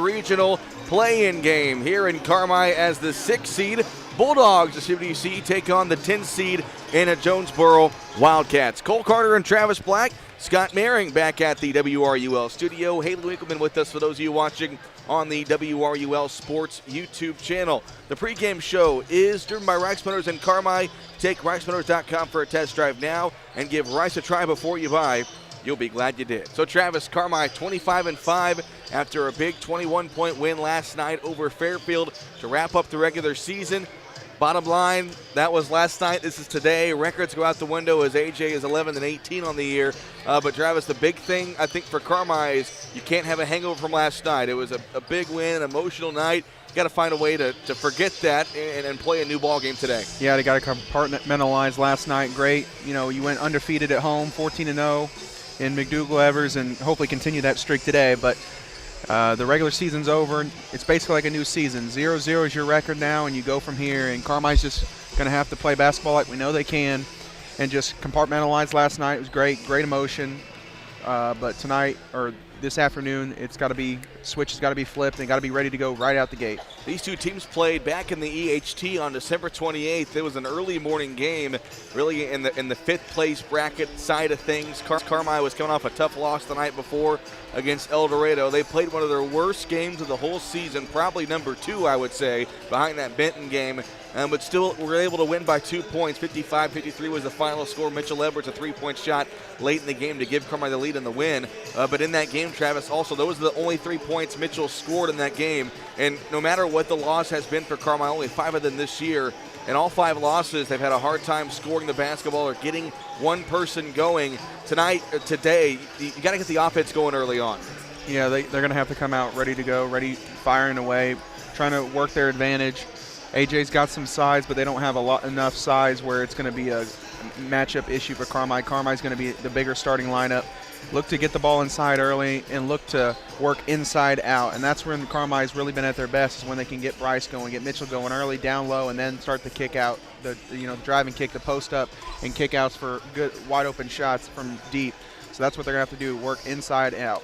regional play-in game here in Carmi as the 6th seed. Bulldogs, the CWC, take on the 10th seed Anna-Jonesboro Wildcats. Cole Carter and Travis Black, Scott Maring back at the WRUL studio. Haley Winkleman with us for those of you watching on the WRUL Sports YouTube channel. The pregame show is driven by Rice Motors in Carmi. Take ricemotors.com for a test drive now and give Rice a try before you buy. You'll be glad you did. So Travis, Carmi 25-5 after a big 21-point win last night over Fairfield to wrap up the regular season. Bottom line, that was last night. This is today. Records go out the window as AJ is 11-18 on the year. But Travis, the big thing I think for Carmi is you can't have a hangover from last night. It was a big win, an emotional night. You got to find a way to forget that and play a new ball game today. Yeah, they got to compartmentalize last night. Great. You know, you went undefeated at home, 14-0 in McDougal-Evers, and hopefully continue that streak today. But the regular season's over. It's basically like a new season. 0-0 is your record now, and you go from here. And Carmi's just going to have to play basketball like we know they can and just compartmentalize last night. It was great emotion. But tonight, or this afternoon, switch has got to be flipped and got to be ready to go right out the gate. These two teams played back in the EHT on December 28th. It was an early morning game, really in the fifth place bracket side of things. Carmi was coming off a tough loss the night before against El Dorado. They played one of their worst games of the whole season, probably number 2, I would say, behind that Benton game. But still were able to win by 2 points. 55-53 was the final score. Mitchell Edwards, a 3-point shot late in the game to give Carmi the lead in the win. But in that game, Travis, also those are the only 3 points Mitchell scored in that game. And no matter what the loss has been for Carmi, only 5 of them this year. In all 5 losses, they've had a hard time scoring the basketball or getting one person going. Today, you got to get the offense going early on. Yeah, they're going to have to come out ready to go, firing away, trying to work their advantage. AJ's got some size, but they don't have enough size where it's going to be a matchup issue for Carmi. Carmi's going to be the bigger starting lineup. Look to get the ball inside early and look to work inside out. And that's when Carmi's really been at their best, is when they can get Bryce going, get Mitchell going early, down low, and then start to kick out, the drive and kick, the post up, and kick outs for good wide open shots from deep. So that's what they're going to have to do, work inside out.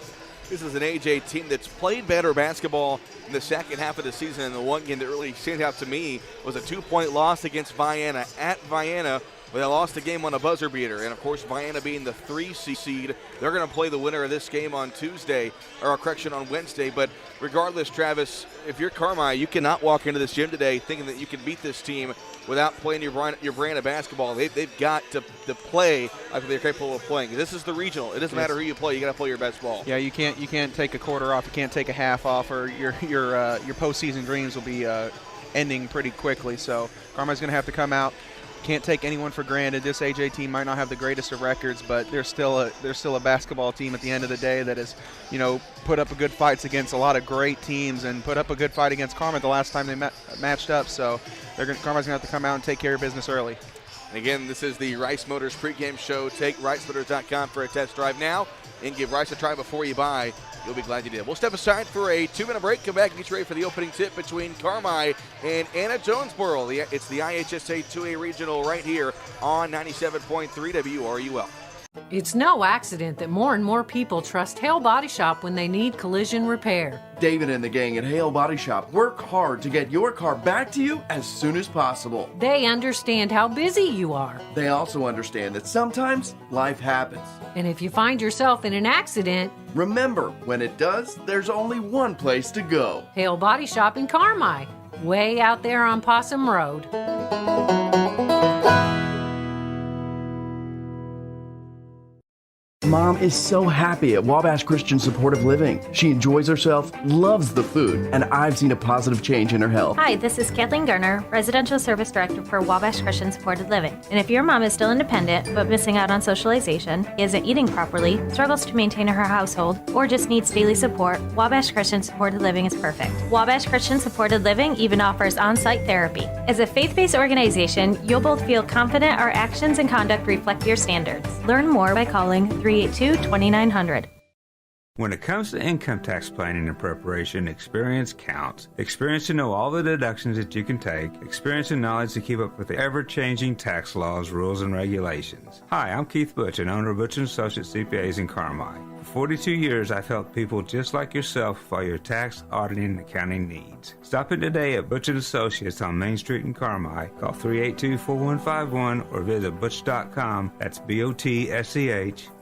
This is an AJ team that's played better basketball in the second half of the season, and the one game that really stands out to me was a 2-point loss against Vienna at Vienna, where they lost the game on a buzzer beater. And, of course, Vienna being the 3 seed, they're going to play the winner of this game on Wednesday. But regardless, Travis, if you're Carmi, you cannot walk into this gym today thinking that you can beat this team without playing your brand of basketball. They've got to play like they're capable of playing. This is the regional. It doesn't matter who you play. You got to play your best ball. Yeah, you can't take a quarter off. You can't take a half off, or your postseason dreams will be ending pretty quickly. So Carmi's going to have to come out. Can't take anyone for granted. This AJ team might not have the greatest of records, but they're still a basketball team at the end of the day that has, put up a good fights against a lot of great teams and put up a good fight against Carmi the last time they matched up. So Carmi's going to have to come out and take care of business early. And again, this is the Rice Motors pregame show. Take ricemotors.com for a test drive now and give Rice a try before you buy. You'll be glad you did. We'll step aside for a 2-minute break. Come back and get you ready for the opening tip between Carmi and Anna-Jonesboro. It's the IHSA 2A Regional right here on 97.3 WRUL. It's no accident that more and more people trust Hale Body Shop when they need collision repair. David and the gang at Hale Body Shop work hard to get your car back to you as soon as possible. They understand how busy you are. They also understand that sometimes life happens. And if you find yourself in an accident, remember, when it does, there's only one place to go. Hale Body Shop in Carmi, way out there on Possum Road. Mom is so happy at Wabash Christian Supportive Living. She enjoys herself, loves the food, and I've seen a positive change in her health. Hi, this is Kathleen Garner, Residential Service Director for Wabash Christian Supported Living. And if your mom is still independent but missing out on socialization, isn't eating properly, struggles to maintain her household, or just needs daily support, Wabash Christian Supported Living is perfect. Wabash Christian Supported Living even offers on-site therapy. As a faith-based organization, you'll both feel confident our actions and conduct reflect your standards. Learn more by calling 382-2900. When it comes to income tax planning and preparation, experience counts. Experience to know all the deductions that you can take. Experience and knowledge to keep up with the ever-changing tax laws, rules, and regulations. Hi, I'm Keith Butch, and owner of Butch & Associates CPAs in Carmi. For 42 years, I've helped people just like yourself with all your tax, auditing, and accounting needs. Stop in today at Butch & Associates on Main Street in Carmi. Call 382-4151 or visit butch.com. That's BOTSCH.com.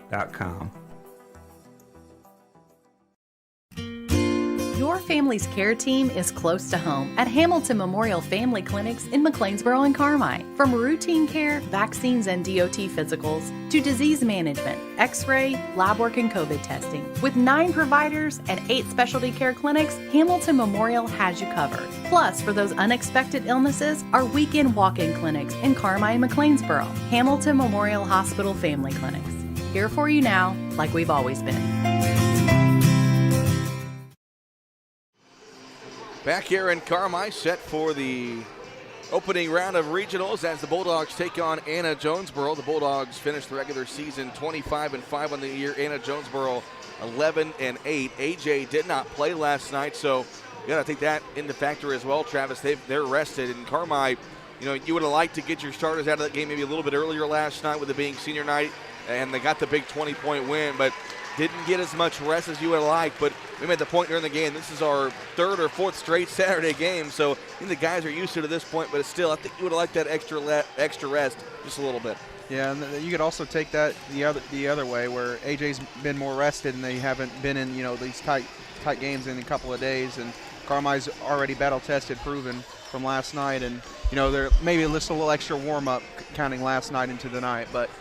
Your family's care team is close to home at Hamilton Memorial Family Clinics in McLeansboro and Carmi. From routine care, vaccines, and DOT physicals to disease management, x-ray, lab work, and COVID testing. With 9 providers and 8 specialty care clinics, Hamilton Memorial has you covered. Plus, for those unexpected illnesses, our weekend walk-in clinics in Carmi and McLeansboro. Hamilton Memorial Hospital Family Clinics. Here for you now, like we've always been. Back here in Carmi, set for the opening round of regionals as the Bulldogs take on Anna-Jonesboro. The Bulldogs finished the regular season 25-5 on the year. Anna-Jonesboro 11-8. AJ did not play last night, so you got to take that into factor as well, Travis. They're rested. And Carmi, you would have liked to get your starters out of that game maybe a little bit earlier last night with it being senior night, and they got the big 20-point win, but didn't get as much rest as you would have liked. But we made the point during the game, this is our 3rd or 4th straight Saturday game, so I think the guys are used to it at this point, but still, I think you would have liked that extra rest just a little bit. Yeah, and you could also take that the other way, where AJ's been more rested and they haven't been in these tight games in a couple of days, and Carmi's already battle tested, proven from last night, and they're maybe just a little extra warm up counting last night into the night, but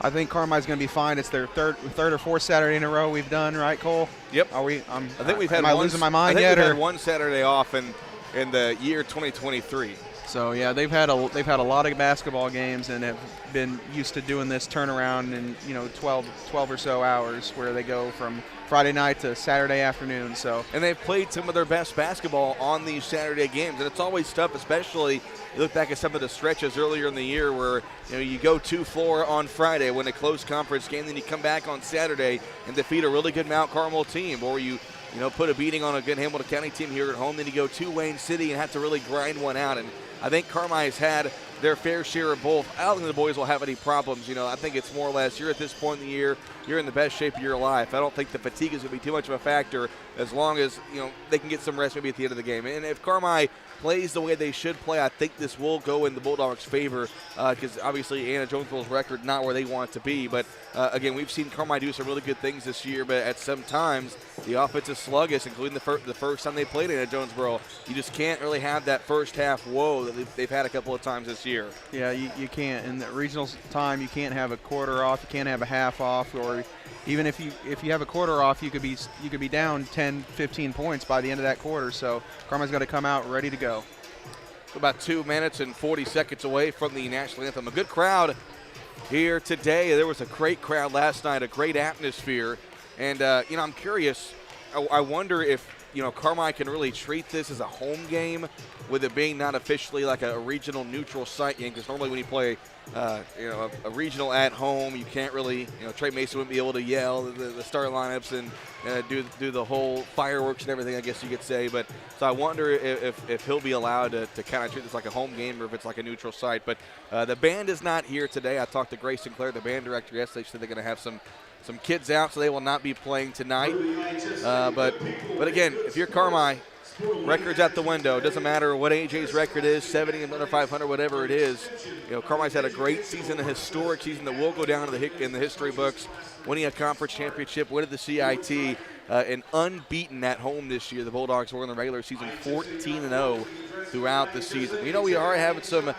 I think Carmi's going to be fine. It's their third or fourth Saturday in a row we've done, right, Cole? Yep. Are we? I think we've had. Am I losing my mind yet? I think we've had one Saturday off in the year 2023. So yeah, they've had a lot of basketball games and have been used to doing this turnaround in 12 or so hours, where they go from Friday night to Saturday afternoon. So, and they've played some of their best basketball on these Saturday games, and it's always tough, especially you look back at some of the stretches earlier in the year where you go 2-4 on Friday, win a close conference game, then you come back on Saturday and defeat a really good Mount Carmel team, or you put a beating on a good Hamilton County team here at home, then you go to Wayne City and have to really grind one out. And I think Carmi has had their fair share of both. I don't think the boys will have any problems. I think it's more or less, you're at this point in the year, you're in the best shape of your life. I don't think the fatigue is going to be too much of a factor as long as, they can get some rest maybe at the end of the game. And if Carmi plays the way they should play, I think this will go in the Bulldogs' favor, because obviously Anna-Jonesboro's record not where they want it to be. But again, we've seen Carmi do some really good things this year, but at some times the offense is sluggish, including the first time they played Anna-Jonesboro. You just can't really have that first half woe that they've had a couple of times this year. Yeah, you can't. In the regional time, you can't have a quarter off, you can't have a half off, or even if you have a quarter off, you could be down 10, 15 points by the end of that quarter. So Carmi's got to come out ready to go. About 2 minutes and 40 seconds away from the national anthem. A good crowd here today. There was a great crowd last night, a great atmosphere. And, I'm curious. I wonder if, Carmi can really treat this as a home game, with it being not officially like a regional neutral site game, because normally when you play a regional at home, you can't really, Trey Mason wouldn't be able to yell the start lineups and do the whole fireworks and everything, I guess you could say. But so I wonder if he'll be allowed to kind of treat this like a home game, or if it's like a neutral site. But the band is not here today. I talked to Grace Sinclair, the band director, yesterday. She said they're going to have some kids out, so they will not be playing tonight. But again, if you're Carmi, records out the window. It doesn't matter what AJ's record is, 70 and under 500, whatever it is. Carmi's had a great season, a historic season that will go down in the history books, winning a conference championship, winning the CIT, and unbeaten at home this year. The Bulldogs were in the regular season 14-0 throughout the season. We are having some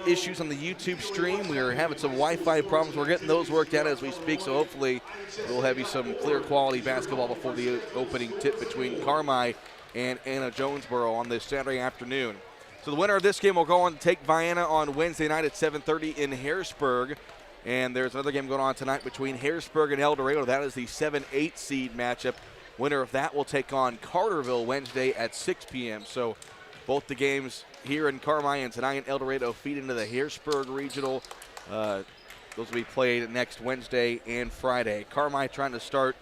issues on the YouTube stream. We are having some Wi-Fi problems. We're getting those worked out as we speak, so hopefully we'll have you some clear quality basketball before the opening tip between Carmi and Anna-Jonesboro on this Saturday afternoon. So the winner of this game will go on to take Vienna on Wednesday night at 7:30 in Harrisburg. And there's another game going on tonight between Harrisburg and El Dorado. That is the 7-8 seed matchup. Winner of that will take on Carterville Wednesday at 6 p.m. So both the games here in Carmi and tonight in El Dorado feed into the Harrisburg Regional. Those will be played next Wednesday and Friday. Carmi trying to start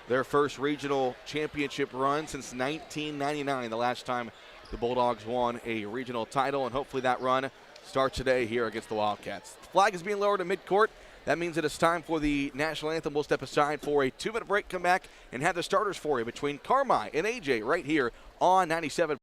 their first regional championship run since 1999, the last time the Bulldogs won a regional title, and hopefully that run starts today here against the Wildcats. The flag is being lowered at midcourt. That means that it's time for the national anthem. We'll step aside for a 2-minute break, come back, and have the starters for you between Carmi and AJ right here on 97.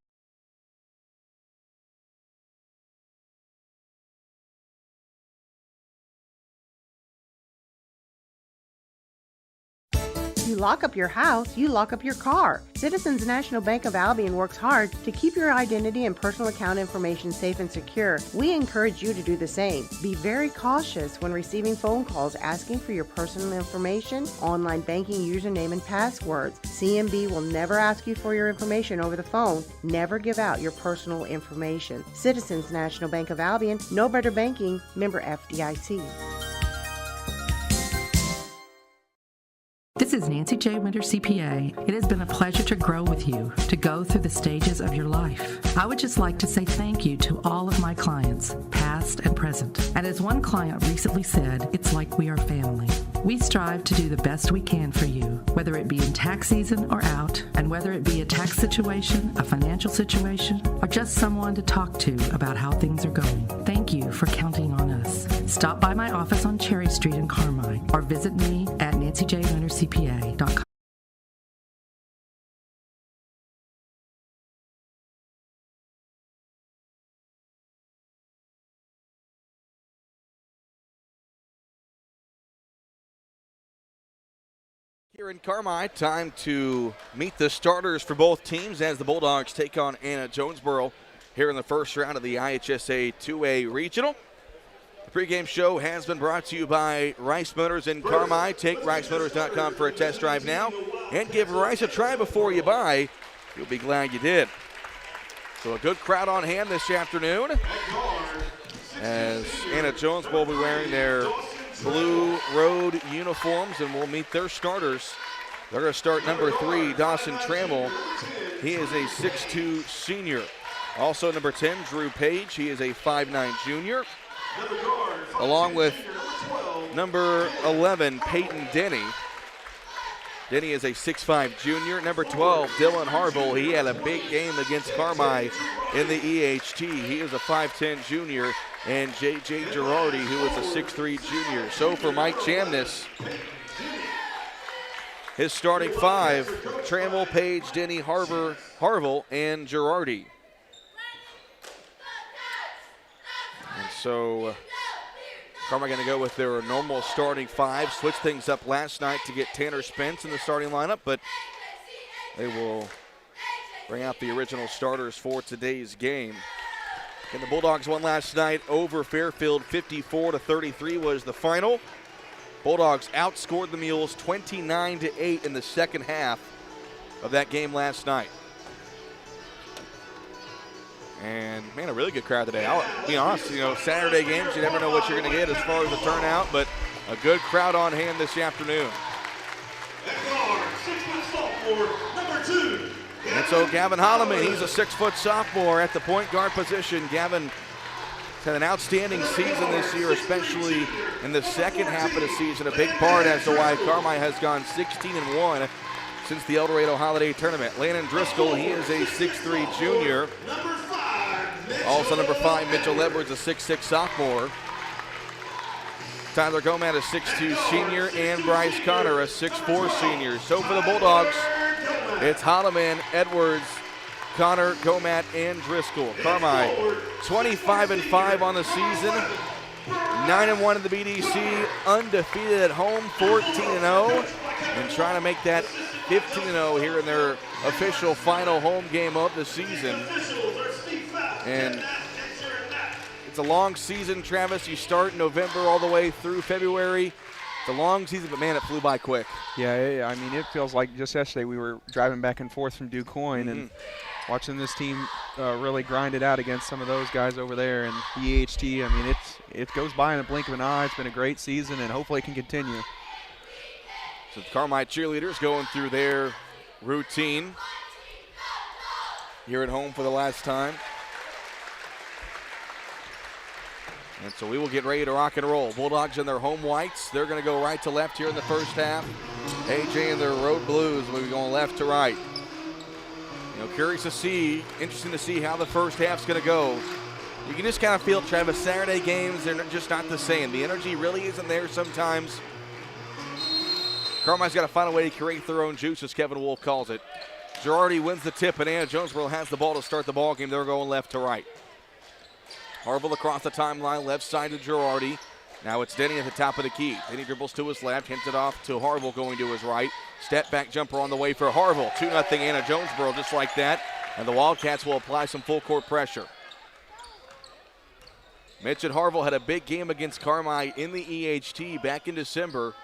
You lock up your house, you lock up your car. Citizens National Bank of Albion works hard to keep your identity and personal account information safe and secure. We encourage you to do the same. Be very cautious when receiving phone calls asking for your personal information, online banking username and passwords. CNB will never ask you for your information over the phone. Never give out your personal information. Citizens National Bank of Albion, no better banking, member FDIC. This is Nancy J. Winter, CPA. It has been a pleasure to grow with you, to go through the stages of your life. I would just like to say thank you to all of my clients, past and present. And as one client recently said, it's like we are family. We strive to do the best we can for you, whether it be in tax season or out, and whether it be a tax situation, a financial situation, or just someone to talk to about how things are going. Thank you for counting on us. Stop by my office on Cherry Street in Carmi, or visit me at nancyjwintercpa.com. Here in Carmi, time to meet the starters for both teams as the Bulldogs take on Anna-Jonesboro here in the first round of the IHSA 2A Regional. The pregame show has been brought to you by Rice Motors in Carmi. Take ricemotors.com for a test drive now and give Rice a try before you buy. You'll be glad you did. So a good crowd on hand this afternoon as Anna-Jonesboro will be wearing their blue road uniforms, and we'll meet their starters. They're going to start number 3, Dawson Trammell. He is a 6'2 senior. Also number 10, Drew Page. He is a 5'9 junior. Along with number 11, Peyton Denny. Denny is a 6'5 junior. Number 12, Dylan Harville. He had a big game against Carmi in the EHT. He is a 5'10 junior. And J.J. Girardi, who is a 6'3 junior. So for Mike Chamness, his starting 5, Trammell, Page, Denny, Harville, and Girardi. And so Carmi going to go with their normal starting 5. Switched things up last night to get Tanner Spence in the starting lineup, but they will bring out the original starters for today's game. And the Bulldogs won last night over Fairfield. 54-33 was the final. Bulldogs outscored the Mules 29-8 in the second half of that game last night. And, man, a really good crowd today. I'll be honest, Saturday games, you never know what you're going to get as far as the turnout, but a good crowd on hand this afternoon. And so Gavin Holloman, he's a 6-foot sophomore at the point guard position. Gavin had an outstanding season this year, especially in the second half of the season. A big part as to why Carmi has gone 16-1 since the El Dorado Holiday Tournament. Landon Driscoll, he is a 6'3 junior. Also number 5, Mitchell Edwards, a 6'6 sophomore. Tyler Gomat, a 6'2 senior, and Bryce Connor, a 6'4 senior. So for the Bulldogs, it's Holloman, Edwards, Connor, Gomat, and Driscoll. Carmi, 25-5 on the season, 9-1 in the BDC, undefeated at home, 14-0, and trying to make that 15-0 here in their official final home game of the season. And it's a long season, Travis. You start in November all the way through February. It's a long season, but, man, it flew by quick. Yeah, I mean, it feels like just yesterday we were driving back and forth from DuQuoin and watching this team really grind it out against some of those guys over there in the EHT. I mean, it goes by in a blink of an eye. It's been a great season, and hopefully it can continue. So the Carmi cheerleaders going through their routine here at home for the last time. And so we will get ready to rock and roll. Bulldogs in their home whites. They're going to go right to left here in the first half. AJ and their road blues will be going left to right. Curious to see, interesting to see how the first half's going to go. You can just kind of feel, Travis, Saturday games, they're just not the same. The energy really isn't there sometimes. Carmi's got to find a way to create their own juice, as Kevin Wolf calls it. Girardi wins the tip, and Anna-Jonesboro has the ball to start the ball game. They're going left to right. Harville across the timeline, left side to Girardi. Now it's Denny at the top of the key. Denny dribbles to his left, hints it off to Harville going to his right. Step back jumper on the way for Harville. 2-0 Anna-Jonesboro just like that. And the Wildcats will apply some full court pressure. Mitch and Harville had a big game against Carmi in the EHT back in December.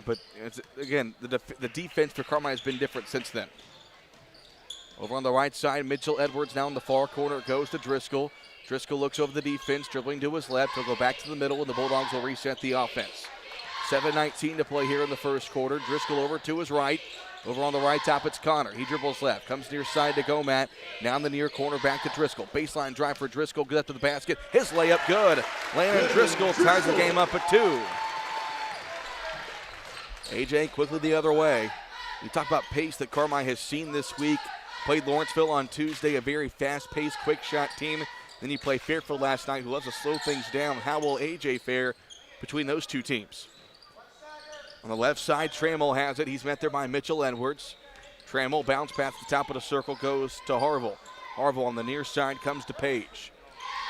But again, the defense for Carmi has been different since then. Over on the right side, Mitchell Edwards now in the far corner, goes to Driscoll. Driscoll looks over the defense, dribbling to his left. He'll go back to the middle, and the Bulldogs will reset the offense. 7:19 to play here in the first quarter. Driscoll over to his right. Over on the right top, it's Connor. He dribbles left, comes near side to Gomat. Now in the near corner, back to Driscoll. Baseline drive for Driscoll, good up to the basket. His layup good. Landon Driscoll ties the game up at 2. AJ quickly the other way. We talk about pace that Carmi has seen this week. Played Lawrenceville on Tuesday, a very fast-paced, quick-shot team. Then you play Fairfield last night, who loves to slow things down. How will AJ fare between those two teams? On the left side, Trammell has it. He's met there by Mitchell Edwards. Trammell bounce past the top of the circle, goes to Harville. Harville on the near side comes to Page.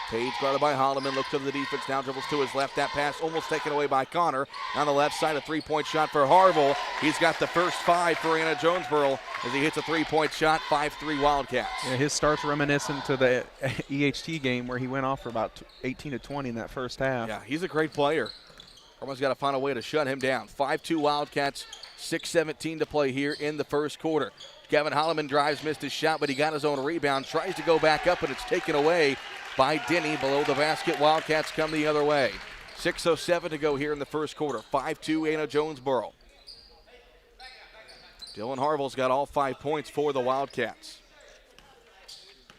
Page guarded by Holloman, looks over the defense, now dribbles to his left. That pass almost taken away by Connor. On the left side, a three-point shot for Harville. He's got the first 5 for Anna-Jonesboro as he hits a three-point shot, 5-3 Wildcats. Yeah, his start's reminiscent to the EHT game where he went off for about 18 to 20 in that first half. Yeah, he's a great player. Carmi's got to find a way to shut him down. 5-2 Wildcats, 6:17 to play here in the first quarter. Kevin Holloman drives, missed his shot, but he got his own rebound. Tries to go back up, and it's taken away by Denny below the basket. Wildcats come the other way. 6:07 to go here in the first quarter. 5-2 Anna-Jonesboro. Dylan Harville's got all 5 points for the Wildcats.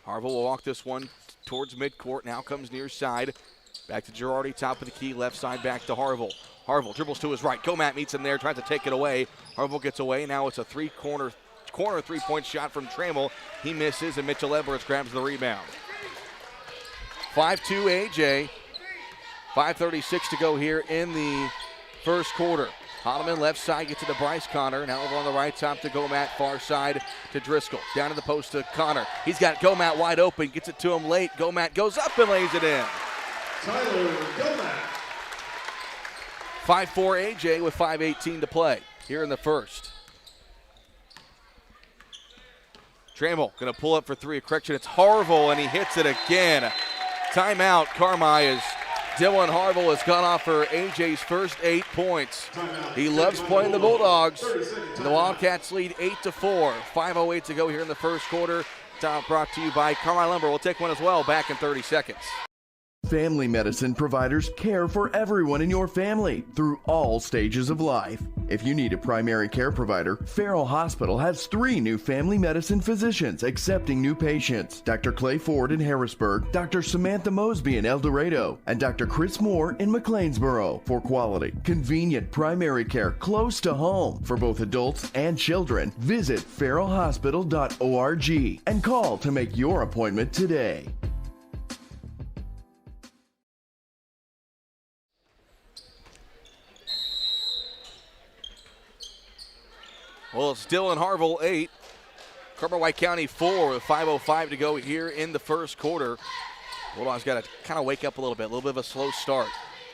Harville will walk this one towards midcourt. Now comes near side. Back to Girardi, top of the key, left side back to Harville. Harville dribbles to his right. Gomat meets him there, tries to take it away. Harville gets away. Now it's a corner three-point shot from Trammell. He misses, and Mitchell Edwards grabs the rebound. 5-2 AJ. 5:36 to go here in the first quarter. Holloman left side gets it to Bryce Connor. Now over on the right top to Gomat, far side to Driscoll. Down to the post to Connor. He's got Gomat wide open, gets it to him late. Gomat goes up and lays it in. Tyler Gomat. 5-4 AJ with 5:18 to play here in the first. Trammell going to pull up for 3. A correction, it's Harville, and he hits it again. Timeout, Carmi, as Dylan Harville has gone off for AJ's first 8 points. He loves playing the Bulldogs. The Wildcats lead 8-4. 5:08 to go here in the first quarter. Top brought to you by Carmi Lumber. We'll take one as well, back in 30 seconds. Family medicine providers care for everyone in your family through all stages of life. If you need a primary care provider, Farrell Hospital has 3 new family medicine physicians accepting new patients. Dr. Clay Ford in Harrisburg, Dr. Samantha Mosby in El Dorado, and Dr. Chris Moore in McLeansboro for quality, convenient primary care close to home for both adults and children. Visit farrellhospital.org and call to make your appointment today. Well, it's Dylan Harville 8, Carmi County 4 with 5:05 to go here in the first quarter. Bulldogs got to kind of wake up a little bit of a slow start.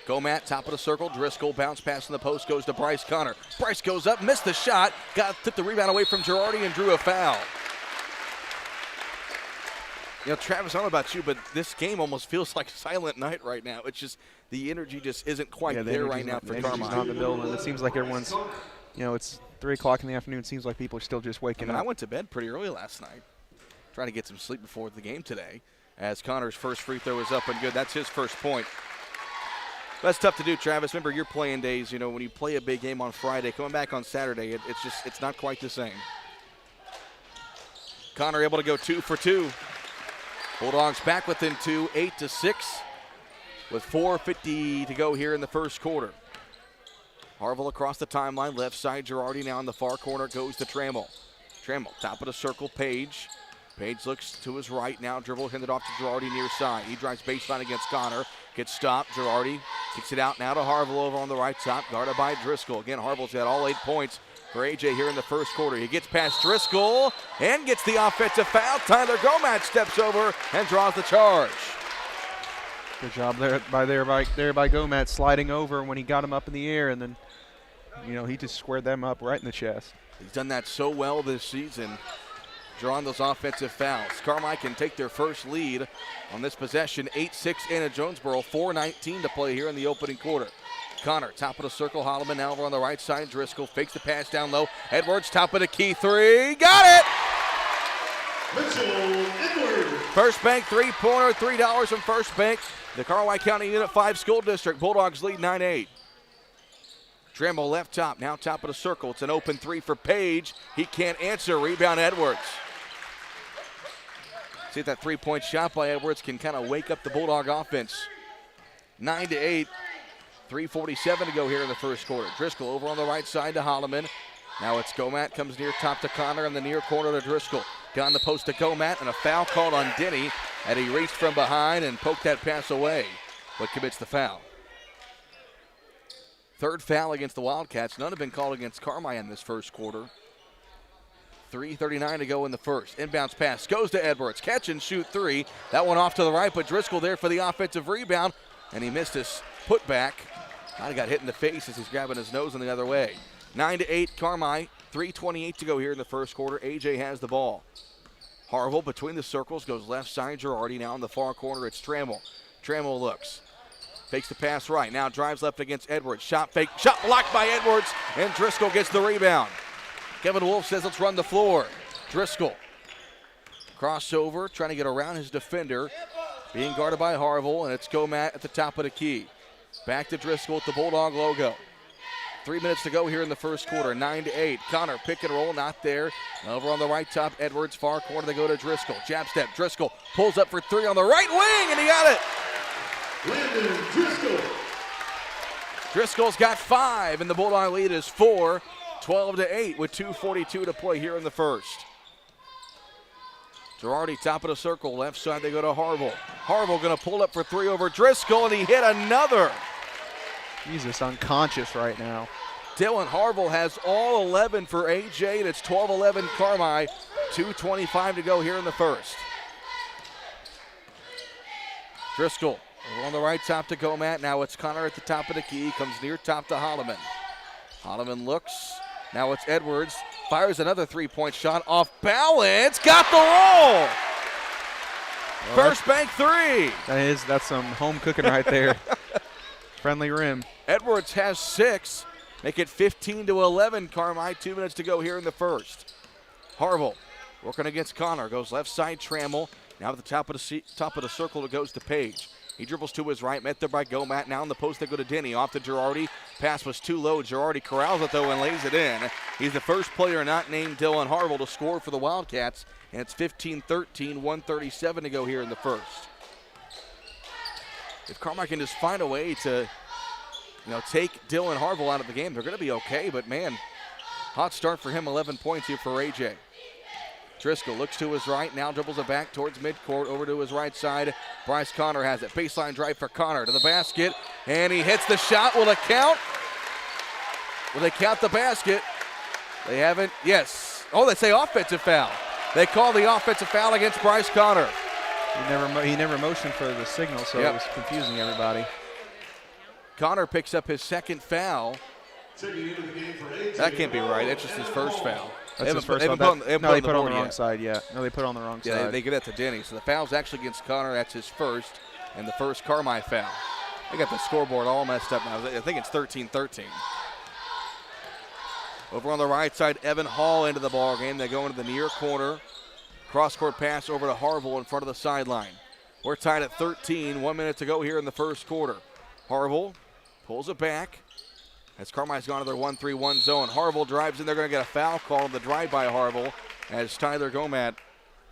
Gomat, top of the circle, Driscoll, bounce pass in the post, goes to Bryce Connor. Bryce goes up, missed the shot, took the rebound away from Girardi and drew a foul. Travis, I don't know about you, but this game almost feels like Silent Night right now. It's just the energy just isn't quite there right now for Carmi. Not in the building. It seems like everyone's, it's 3 o'clock in the afternoon. It seems like people are still just waking up. I went to bed pretty early last night, trying to get some sleep before the game today. As Connor's first free throw is up and good. That's his first point. That's tough to do, Travis. Remember your playing days, when you play a big game on Friday, coming back on Saturday, it's not quite the same. Connor able to go 2 for 2. Bulldogs back within 2, 8-6, with 4:50 to go here in the first quarter. Harville across the timeline, left side. Girardi now in the far corner, goes to Trammell. Trammell, top of the circle, Page. Page looks to his right now, dribble handed off to Girardi near side. He drives baseline against Connor, gets stopped. Girardi kicks it out now to Harville over on the right top, guarded by Driscoll. Again, Harville's got all 8 points for AJ here in the first quarter. He gets past Driscoll and gets the offensive foul. Tyler Gomat steps over and draws the charge. Good job there by Gomat sliding over when he got him up in the air, and then he just squared them up right in the chest. He's done that so well this season, drawing those offensive fouls. Carmi can take their first lead on this possession. 8-6 Anna-Jonesboro, 4:19 to play here in the opening quarter. Connor, top of the circle. Holloman now over on the right side. Driscoll fakes the pass down low. Edwards, top of the key three. Got it! Mitchell Edwards. First Bank three-pointer, $3 from First Bank. The Carmi County Unit 5 School District. Bulldogs lead 9-8. Trammell left top, now top of the circle. It's an open three for Page. He can't answer. Rebound Edwards. See if that three-point shot by Edwards can kind of wake up the Bulldog offense. 9-8. 3:47 to go here in the first quarter. Driscoll over on the right side to Holloman. Now it's Gomat, comes near top to Connor in the near corner to Driscoll. Down the post to Gomat, and a foul called on Denny, and he reached from behind and poked that pass away, but commits the foul. Third foul against the Wildcats. None have been called against Carmi in this first quarter. 3:39 to go in the first. Inbounds pass goes to Edwards. Catch and shoot three. That one off to the right, but Driscoll there for the offensive rebound, and he missed his putback. Might have got hit in the face as he's grabbing his nose in the other way. 9-8 Carmi. 3:28 to go here in the first quarter. AJ has the ball. Harville between the circles goes left side. Girardi now in the far corner. It's Trammell. Trammell looks. Takes the pass right. Now drives left against Edwards. Shot fake. Shot blocked by Edwards. And Driscoll gets the rebound. Kevin Wolf says let's run the floor. Driscoll. Crossover. Trying to get around his defender. Being guarded by Harville. And it's Gomat at the top of the key. Back to Driscoll with the Bulldog logo. 3 minutes to go here in the first quarter. 9-8. Connor pick and roll. Not there. Over on the right top. Edwards far corner. They go to Driscoll. Jab step. Driscoll pulls up for three on the right wing. And he got it. Landon Driscoll. Driscoll's got 5, and the Bulldog lead is 4, 12-8 with 2:42 to play here in the first. Girardi top of the circle, left side they go to Harville. Harville gonna pull up for three over Driscoll, and he hit another. He's just unconscious right now. Dylan Harville has all 11 for AJ, and it's 12-11 Carmi. 2:25 to go here in the first. Driscoll on the right top to Gomat. Now it's Connor at the top of the key. Comes near top to Holloman. Holloman looks. Now it's Edwards. Fires another three-point shot off balance. Got the roll. First Bank three. That's some home cooking right there. Friendly rim. Edwards has 6. Make it 15-11 Carmi. 2 minutes to go here in the first. Harville working against Connor. Goes left side Trammell. Now at the top of the circle it goes to Page. He dribbles to his right, met there by Gomat. Now in the post they go to Denny. Off to Girardi. Pass was too low. Girardi corrals it though and lays it in. He's the first player not named Dylan Harville to score for the Wildcats. And it's 15-13, 1:37 to go here in the first. If Carmi can just find a way to, take Dylan Harville out of the game, they're going to be okay. But man, hot start for him. 11 points here for AJ. Driscoll looks to his right, now dribbles it back towards midcourt, over to his right side. Bryce Connor has it. Baseline drive for Connor to the basket, and he hits the shot. Will it count? Will they count the basket? They haven't. Yes. Oh, they say offensive foul. They call the offensive foul against Bryce Connor. He never motioned for the signal, so It was confusing everybody. Connor picks up his second foul. That can't be right. That's just his first foul. That's his first foul. They put on the wrong side, yeah. No, they put on the wrong side. Yeah, they give that to Denny. So the foul's actually against Connor. That's his first, and the first Carmi foul. They got the scoreboard all messed up now. I think it's 13-13. Over on the right side, Evan Hall into the ball game. They go into the near corner. Cross-court pass over to Harville in front of the sideline. We're tied at 13. 1 minute to go here in the first quarter. Harville pulls it back. As Carmi's gone to their 1-3-1 zone. Harville drives in. They're going to get a foul call on the drive by Harville as Tyler Gomat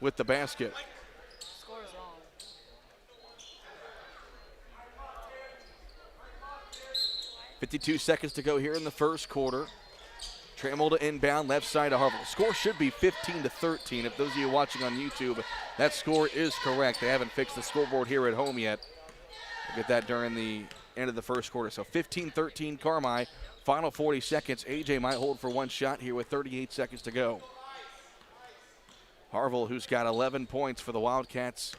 with the basket. Score's wrong. 52 seconds to go here in the first quarter. Trammell to inbound, left side to Harville. Score should be 15-13. If those of you watching on YouTube, that score is correct. They haven't fixed the scoreboard here at home yet. We'll get that during the end of the first quarter. So 15-13 Carmi. Final 40 seconds. AJ might hold for one shot here with 38 seconds to go. Harville, who's got 11 points for the Wildcats,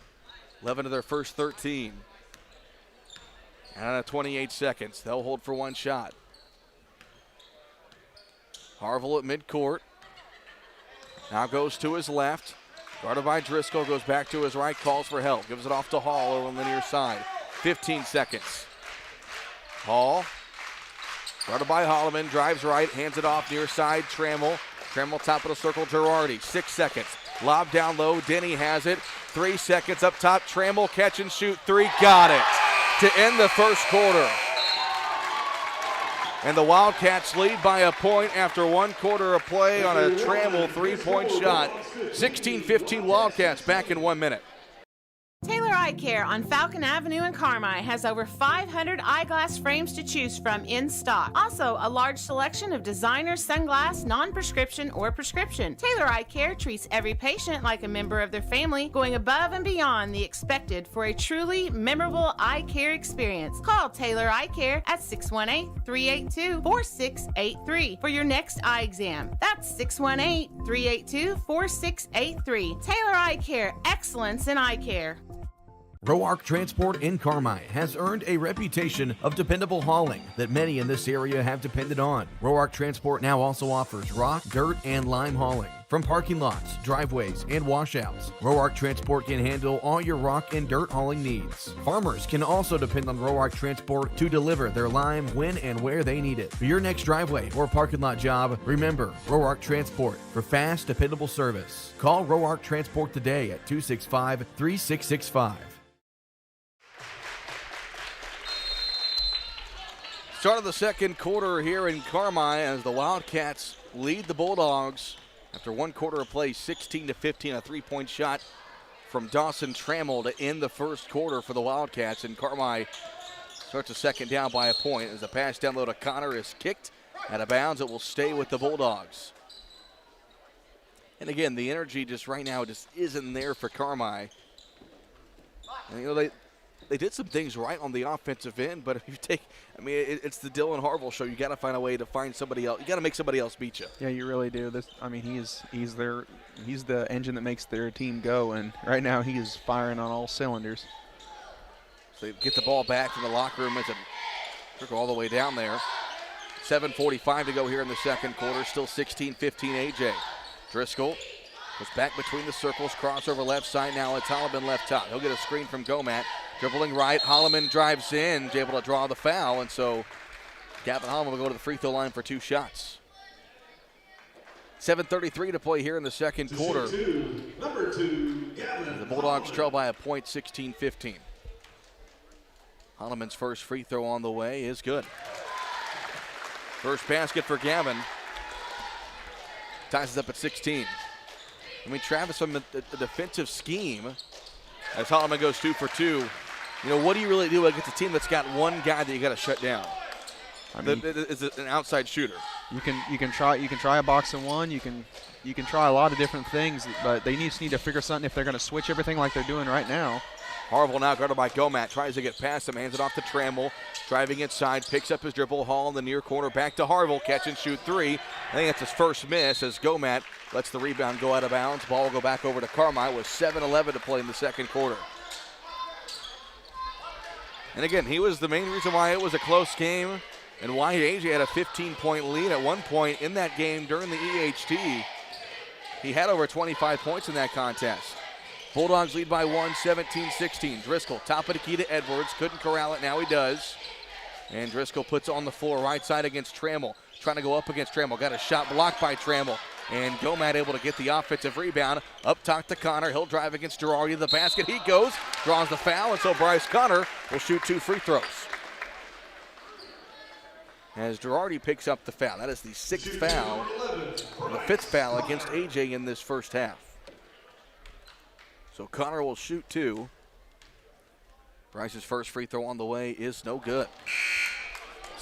11 of their first 13. And out of 28 seconds, they'll hold for one shot. Harville at midcourt. Now goes to his left. Guarded by Driscoll, goes back to his right, calls for help. Gives it off to Hall over on the near side. 15 seconds. Hall, guarded by Holloman, drives right, hands it off near side, Trammell. Trammell top of the circle, Girardi. 6 seconds. Lob down low, Denny has it. 3 seconds up top, Trammell catch and shoot three, got it to end the first quarter. And the Wildcats lead by a point after 1 quarter of play on a Trammell three-point shot. 16-15 Wildcats back in 1 minute. Taylor Eye Care on Falcon Avenue in Carmi has over 500 eyeglass frames to choose from in stock. Also, a large selection of designer sunglass, non-prescription or prescription. Taylor Eye Care treats every patient like a member of their family, going above and beyond the expected for a truly memorable eye care experience. Call Taylor Eye Care at 618-382-4683 for your next eye exam. That's 618-382-4683. Taylor Eye Care, excellence in eye care. Roark Transport in Carmi has earned a reputation of dependable hauling that many in this area have depended on. Roark Transport now also offers rock, dirt, and lime hauling from parking lots, driveways, and washouts. Roark Transport can handle all your rock and dirt hauling needs. Farmers can also depend on Roark Transport to deliver their lime when and where they need it. For your next driveway or parking lot job, remember Roark Transport for fast, dependable service. Call Roark Transport today at 265-3665. Start of the second quarter here in Carmi as the Wildcats lead the Bulldogs after 1 quarter of play, 16-15, a three-point shot from Dawson Trammell to end the first quarter for the Wildcats. And Carmi starts a second down by a point as the pass down low to Connor is kicked out of bounds. It will stay with the Bulldogs. And again, the energy just right now just isn't there for Carmi. And, you know, they did some things right on the offensive end, but if you take, I mean, it's the Dylan Harville show. You got to find a way to find somebody else. You got to make somebody else beat you. Yeah, you really do. He's the engine that makes their team go, and right now he is firing on all cylinders. So they get the ball back from the locker room as it took all the way down there. 7:45 to go here in the second quarter. Still 16-15 AJ. Driscoll goes back between the circles, crossover left side. Now it's Holloman left top. He'll get a screen from Gomat. Dribbling right, Holloman drives in, able to draw the foul, and so Gavin Holloman will go to the free throw line for 2 shots. 7:33 to play here in the second quarter. Number 2, Gavin. The Bulldogs trail by a point, 16-15. Holloman's first free throw on the way is good. First basket for Gavin. Ties us up at 16. I mean, Travis, from the defensive scheme, as Holloman goes 2 for 2, you know, what do you really do against a team that's got one guy that you got to shut down? I mean, it's an outside shooter. You can try a box and one. You can try a lot of different things, but they just need to figure something if they're going to switch everything like they're doing right now. Harville now guarded by Gomat, tries to get past him, hands it off to Trammell, driving inside, picks up his dribble. Hall in the near corner, back to Harville, catch and shoot three. I think that's his first miss as Gomat lets the rebound go out of bounds. Ball will go back over to Carmi with 7:11 to play in the second quarter. And again, he was the main reason why it was a close game and why AJ had a 15-point lead at one point in that game during the EHT. He had over 25 points in that contest. Bulldogs lead by 1, 17-16. Driscoll, top of the key to Edwards. Couldn't corral it, now he does. And Driscoll puts on the floor, right side against Trammell. Trying to go up against Trammell. Got a shot blocked by Trammell. And Gomat able to get the offensive rebound. Up top to Connor. He'll drive against Girardi to the basket. He goes, draws the foul, and so Bryce Connor will shoot 2 free throws. As Girardi picks up the foul. That is the 6th foul, the 5th foul against AJ in this first half. So Connor will shoot 2. Bryce's first free throw on the way is no good.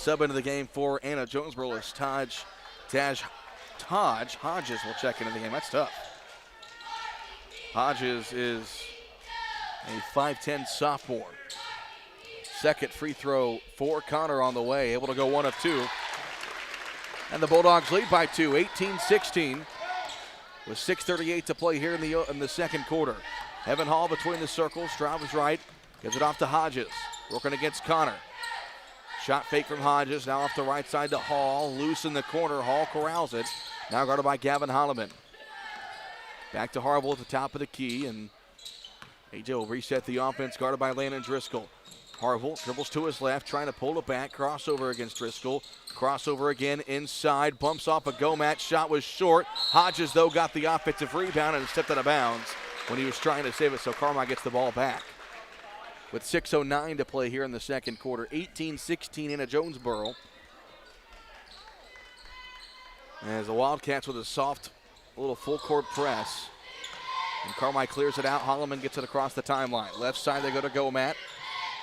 Sub into the game for Anna-Jonesboro is Hodges will check into the game. That's tough. Hodges is a 5'10 sophomore. Second free throw for Connor on the way, able to go 1 of 2. And the Bulldogs lead by 2, 18-16, with 6:38 to play here in the second quarter. Evan Hall between the circles, drives right, gives it off to Hodges, working against Connor. Shot fake from Hodges, now off the right side to Hall, loose in the corner. Hall corrals it, now guarded by Gavin Holloman. Back to Harville at the top of the key, and AJ will reset the offense, guarded by Landon Driscoll. Harville dribbles to his left, trying to pull it back, crossover against Driscoll. Crossover again inside, bumps off a go-match, shot was short. Hodges, though, got the offensive rebound and stepped out of bounds when he was trying to save it, so Carmi gets the ball back. With 6:09 to play here in the second quarter, 18-16 Anna-Jonesboro. As the Wildcats with a soft, little full-court press. And Carmi clears it out. Holloman gets it across the timeline. Left side, they go to Gomat.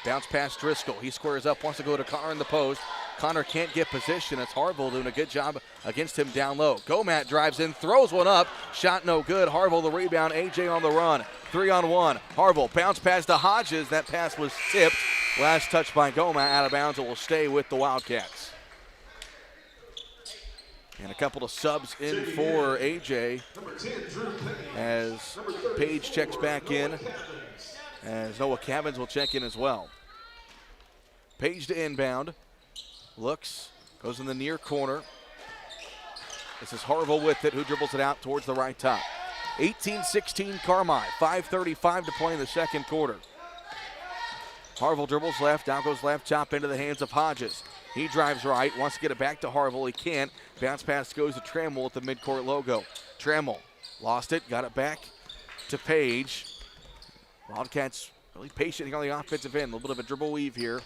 Bounce past Driscoll. He squares up, wants to go to Connor in the post. Connor can't get position. It's Harville doing a good job against him down low. Gomat drives in, throws one up. Shot no good. Harville the rebound. AJ on the run. 3-on-1. Harville bounce pass to Hodges. That pass was tipped. Last touch by Gomat out of bounds. It will stay with the Wildcats. And a couple of subs in for AJ as Page checks back in, as Noah Cavins will check in as well. Page to inbound. Looks, goes in the near corner. This is Harville with it, who dribbles it out towards the right top. 18-16 Carmi, 5:35 to play in the second quarter. Harville dribbles left, down goes left top into the hands of Hodges. He drives right, wants to get it back to Harville, he can't. Bounce pass goes to Trammell at the midcourt logo. Trammell lost it, got it back to Page. Wildcats really patient here on the offensive end. A little bit of a dribble weave here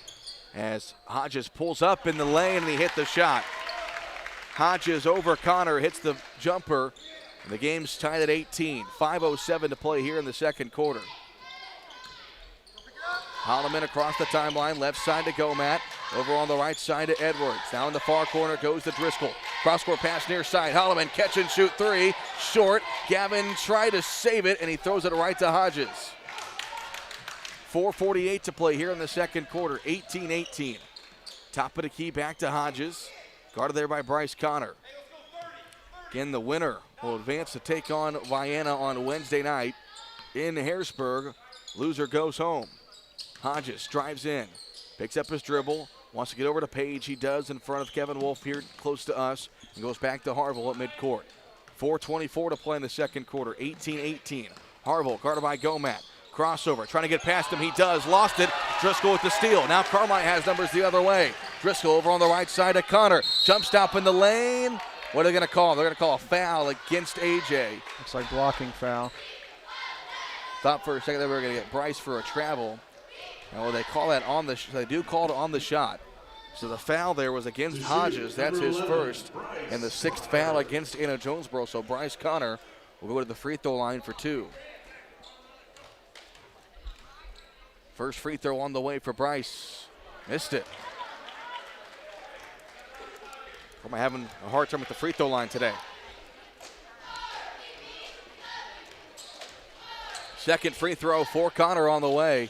as Hodges pulls up in the lane and he hit the shot. Hodges over Connor, hits the jumper, and the game's tied at 18. 5:07 to play here in the second quarter. Holloman across the timeline, left side to Gomat. Over on the right side to Edwards. Now in the far corner goes to Driscoll. Cross-court pass near side. Holloman catch and shoot three. Short. Gavin tried to save it, and he throws it right to Hodges. 4:48 to play here in the second quarter. 18-18. Top of the key back to Hodges. Guarded there by Bryce Connor. Again, the winner will advance to take on Vienna on Wednesday night in Harrisburg. Loser goes home. Hodges drives in. Picks up his dribble. Wants to get over to Page. He does in front of Kevin Wolf here close to us. And goes back to Harville at midcourt. 4:24 to play in the second quarter. 18-18. Harville guarded by Gomat. Crossover, trying to get past him. He does, lost it. Driscoll with the steal. Now Carmi has numbers the other way. Driscoll over on the right side of Connor. Jump stop in the lane. What are they going to call? They're going to call a foul against AJ. Looks like blocking foul. Thought for a second they were going to get Bryce for a travel. Well, they call that on the. They do call it on the shot. So the foul there was against Hodges. That's his first, and the sixth foul against Anna-Jonesboro. So Bryce Connor will go to the free throw line for 2. First free throw on the way for Bryce. Missed it. Am I having a hard time with the free throw line today? Second free throw for Connor on the way.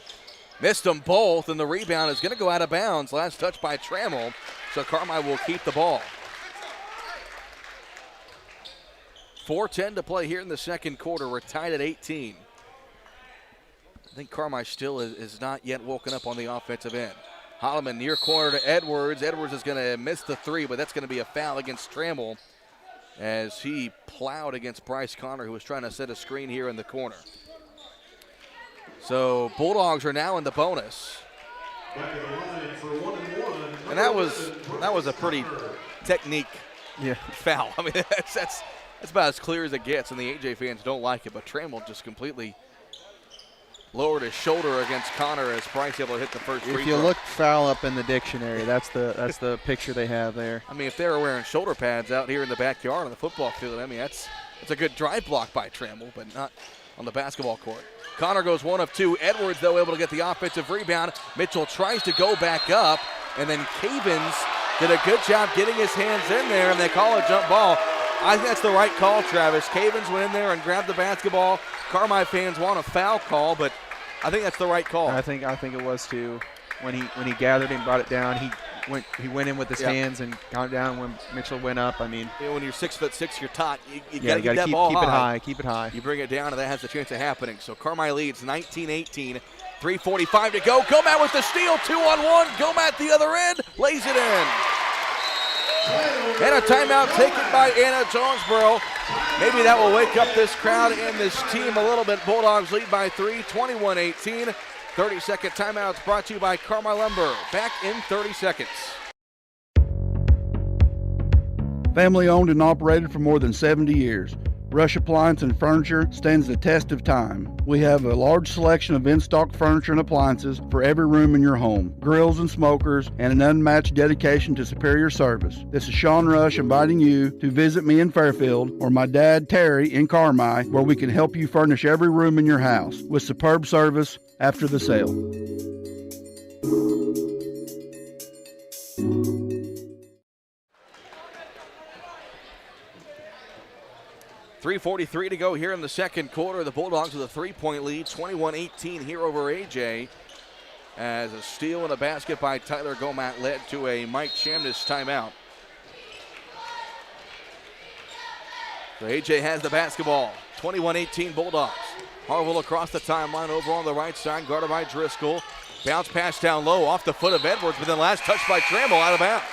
Missed them both, and the rebound is going to go out of bounds. Last touch by Trammell, so Carmi will keep the ball. 4:10 to play here in the second quarter. We're tied at 18. I think Carmi still is not yet woken up on the offensive end. Holloman near corner to Edwards. Edwards is going to miss the three, but that's going to be a foul against Trammell as he plowed against Bryce Connor, who was trying to set a screen here in the corner. So Bulldogs are now in the bonus. And that was a pretty technique foul. I mean, that's about as clear as it gets, and the AJ fans don't like it, but Trammell just completely lowered his shoulder against Connor as Bryce able to hit the first free throw. If you look foul up in the dictionary, that's the picture they have there. I mean, if they were wearing shoulder pads out here in the backyard on the football field, I mean, that's a good drive block by Trammell, but not on the basketball court. Connor goes 1 of 2. Edwards, though, able to get the offensive rebound. Mitchell tries to go back up, and then Cavins did a good job getting his hands in there, and they call a jump ball. I think that's the right call, Travis. Cavens went in there and grabbed the basketball. Carmi fans want a foul call, but I think that's the right call. I think it was too. When he gathered and brought it down, he went in with his hands and got down when Mitchell went up. I mean, when you're 6'6", you're taut. You got to keep that ball high. Keep it high. You bring it down, and that has a chance of happening. So Carmi leads 19-18. 3:45 to go. Gomat with the steal, 2-on-1. Gomat the other end, lays it in. And a timeout taken by Anna-Jonesboro. Maybe that will wake up this crowd and this team a little bit. Bulldogs lead by 3, 21-18. 30-second timeouts brought to you by Carmi Lumber. Back in 30 seconds. Family owned and operated for more than 70 years. Rush Appliance and Furniture stands the test of time. We have a large selection of in-stock furniture and appliances for every room in your home, grills and smokers, and an unmatched dedication to superior service. This is Sean Rush inviting you to visit me in Fairfield or my dad Terry in Carmi, where we can help you furnish every room in your house with superb service after the sale. .343 to go here in the second quarter. The Bulldogs with a 3-point lead, 21-18 here over AJ. As a steal and a basket by Tyler Gomat led to a Mike Chamness timeout. So AJ has the basketball. 21-18 Bulldogs. Harville across the timeline over on the right side, guarded by Driscoll. Bounce pass down low off the foot of Edwards, but then last touch by Trammell out of bounds.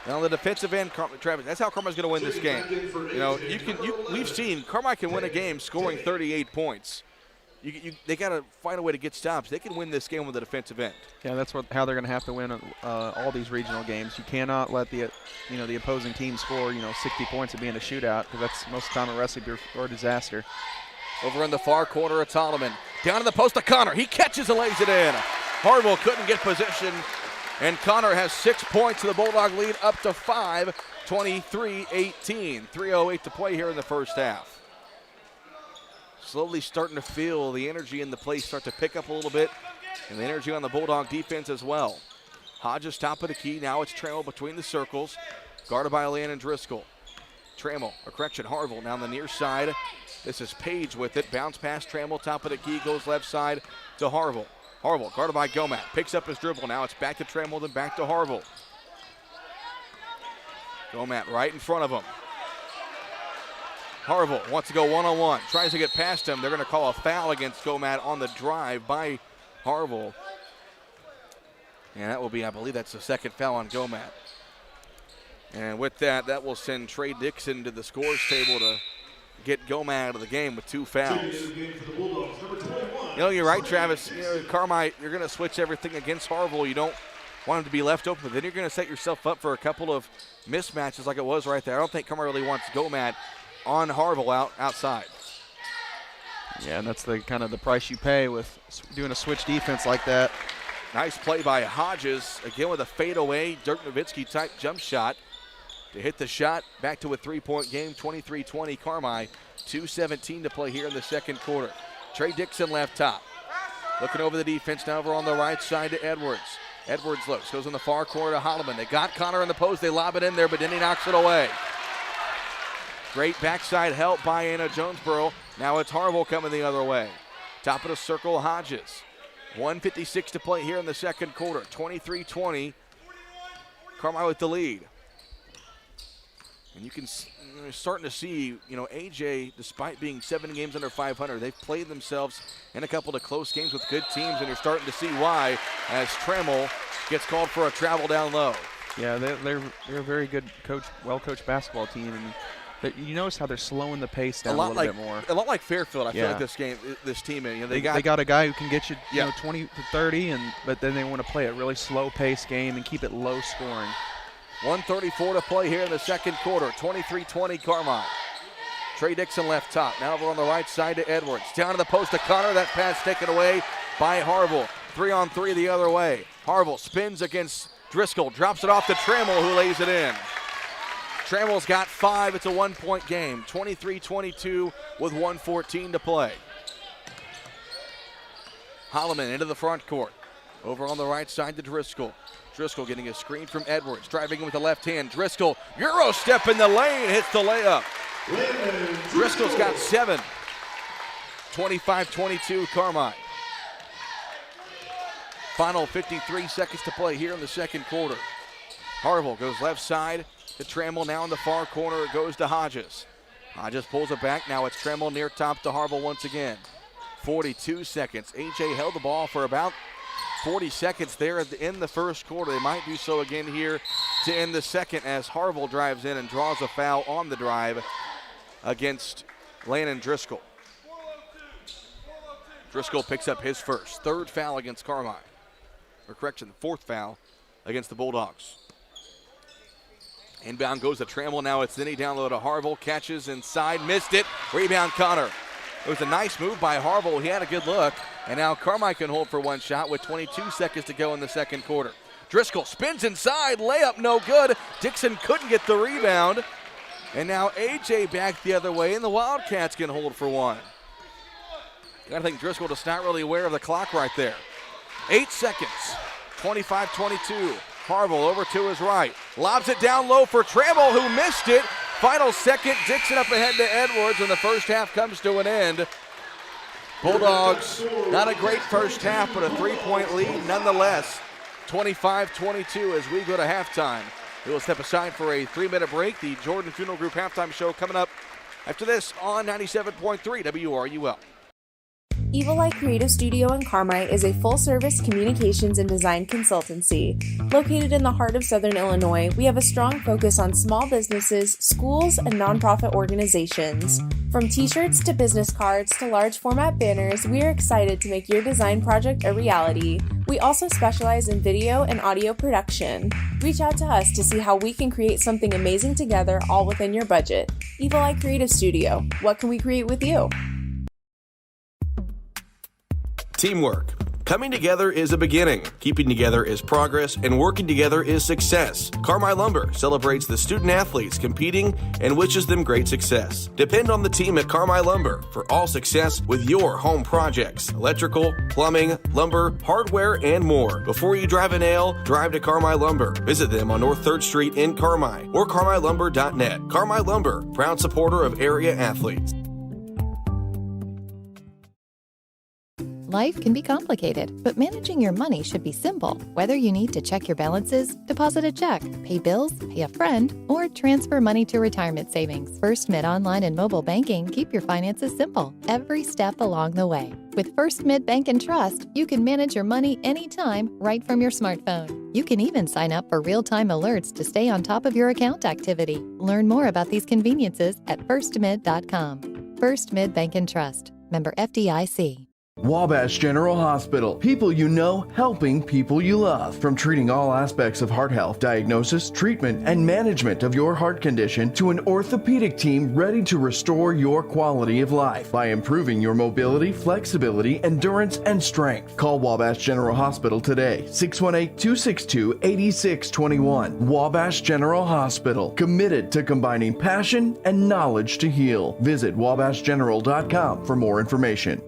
Now on the defensive end, Travis, that's how Carmi's going to win this game. You know, we've seen Carmi can win a game scoring 38 points. They got to find a way to get stops. They can win this game with the defensive end. Yeah, that's how they're going to have to win all these regional games. You cannot let the opposing team score 60 points and be in a shootout, because that's most of the time a recipe or a disaster. Over in the far corner, it's Solomon. Down to the post to Connor. He catches and lays it in. Harville couldn't get position. And Connor has 6 points to the Bulldog lead up to 5, 23-18. 3:08 to play here in the first half. Slowly starting to feel the energy in the place start to pick up a little bit, and the energy on the Bulldog defense as well. Hodges top of the key. Now it's Trammell between the circles, guarded by Landon Driscoll. Harville down the near side. This is Page with it. Bounce pass Trammell, top of the key, goes left side to Harville. Harville, guarded by Gomat, picks up his dribble. Now it's back to Trammell, then back to Harville. Gomat right in front of him. Harville wants to go one-on-one, tries to get past him. They're going to call a foul against Gomat on the drive by Harville. And that will be, I believe that's the second foul on Gomat. And with that, that will send Trey Dixon to the scores table to get Gomat out of the game with 2 fouls. You're right, Travis. Carmi, you're going to switch everything against Harville. You don't want him to be left open, but then you're going to set yourself up for a couple of mismatches like it was right there. I don't think Carmi really wants Gomat on Harville outside. Yeah, and that's the kind of the price you pay with doing a switch defense like that. Nice play by Hodges, again with a fadeaway Dirk Nowitzki type jump shot to hit the shot. Back to a 3-point game, 23-20 Carmi. 2:17 to play here in the second quarter. Trey Dixon left top. Looking over the defense now over on the right side to Edwards. Edwards looks, goes in the far corner to Holloman. They got Connor in the post, they lob it in there, but then he knocks it away. Great backside help by Anna-Jonesboro. Now it's Harville coming the other way. Top of the circle, Hodges. 1:56 to play here in the second quarter. 23-20. Carmi with the lead. And you're starting to see, AJ, despite being 7 games under 500, they've played themselves in a couple of close games with good teams, and you're starting to see why as Trammell gets called for a travel down low. Yeah, they're a very good well-coached basketball team, and you notice how they're slowing the pace down a little bit more. A lot like Fairfield, I feel like this team. They got a guy who can get you, 20 to 30, but then they want to play a really slow-paced game and keep it low scoring. 1:34 to play here in the second quarter. 23-20 Carmi. Trey Dixon left top. Now over on the right side to Edwards. Down to the post to Connor. That pass taken away by Harville. 3-on-3 the other way. Harville spins against Driscoll. Drops it off to Trammell, who lays it in. Trammell's got 5. It's a 1-point game. 23-22 with 1:14 to play. Holloman into the front court. Over on the right side to Driscoll. Driscoll getting a screen from Edwards. Driving in with the left hand. Driscoll, Euro step in the lane. Hits the layup. Driscoll's got 7. 25-22 Carmi. Final 53 seconds to play here in the second quarter. Harville goes left side to Trammell. Now in the far corner it goes to Hodges. Hodges pulls it back. Now it's Trammell near top to Harville once again. 42 seconds. AJ held the ball for about 40 seconds there in the first quarter. They might do so again here to end the second as Harville drives in and draws a foul on the drive against Landon Driscoll. Driscoll picks up his first. 3rd foul against Carmi. Or correction, 4th foul against the Bulldogs. Inbound goes to Trammell. Now it's Zinni down low to Harville. Catches inside. Missed it. Rebound Connor. It was a nice move by Harville. He had a good look. And now Carmi can hold for one shot with 22 seconds to go in the second quarter. Driscoll spins inside. Layup no good. Dixon couldn't get the rebound. And now AJ back the other way, and the Wildcats can hold for one. You gotta think Driscoll just not really aware of the clock right there. 8 seconds. 25-22. Harville over to his right. Lobs it down low for Trammell, who missed it. Final second. Dixon up ahead to Edwards, and the first half comes to an end. Bulldogs, not a great first half, but a 3-point lead nonetheless. 25-22 as we go to halftime. We will step aside for a 3-minute break. The Jordan Funeral Group halftime show coming up after this on 97.3 WRUL. Evil Eye Creative Studio in Carmi is a full-service communications and design consultancy. Located in the heart of Southern Illinois, we have a strong focus on small businesses, schools, and nonprofit organizations. From t-shirts to business cards to large format banners, we are excited to make your design project a reality. We also specialize in video and audio production. Reach out to us to see how we can create something amazing together, all within your budget. Evil Eye Creative Studio. What can we create with you? Teamwork. Coming together is a beginning. Keeping together is progress, and working together is success. Carmi Lumber celebrates the student athletes competing and wishes them great success. Depend on the team at Carmi Lumber for all success with your home projects. Electrical, plumbing, lumber, hardware, and more. Before you drive a nail, drive to Carmi Lumber. Visit them on North 3rd Street in Carmi or carmilumber.net. Carmi Lumber, proud supporter of area athletes. Life can be complicated, but managing your money should be simple. Whether you need to check your balances, deposit a check, pay bills, pay a friend, or transfer money to retirement savings, First Mid Online and Mobile Banking keep your finances simple every step along the way. With First Mid Bank and Trust, you can manage your money anytime right from your smartphone. You can even sign up for real-time alerts to stay on top of your account activity. Learn more about these conveniences at firstmid.com. First Mid Bank and Trust. Member FDIC. Wabash General Hospital. People you know, helping people you love. From treating all aspects of heart health, diagnosis, treatment, and management of your heart condition to an orthopedic team ready to restore your quality of life by improving your mobility, flexibility, endurance, and strength. Call Wabash General Hospital today. 618-262-8621. Wabash General Hospital. Committed to combining passion and knowledge to heal. Visit wabashgeneral.com for more information.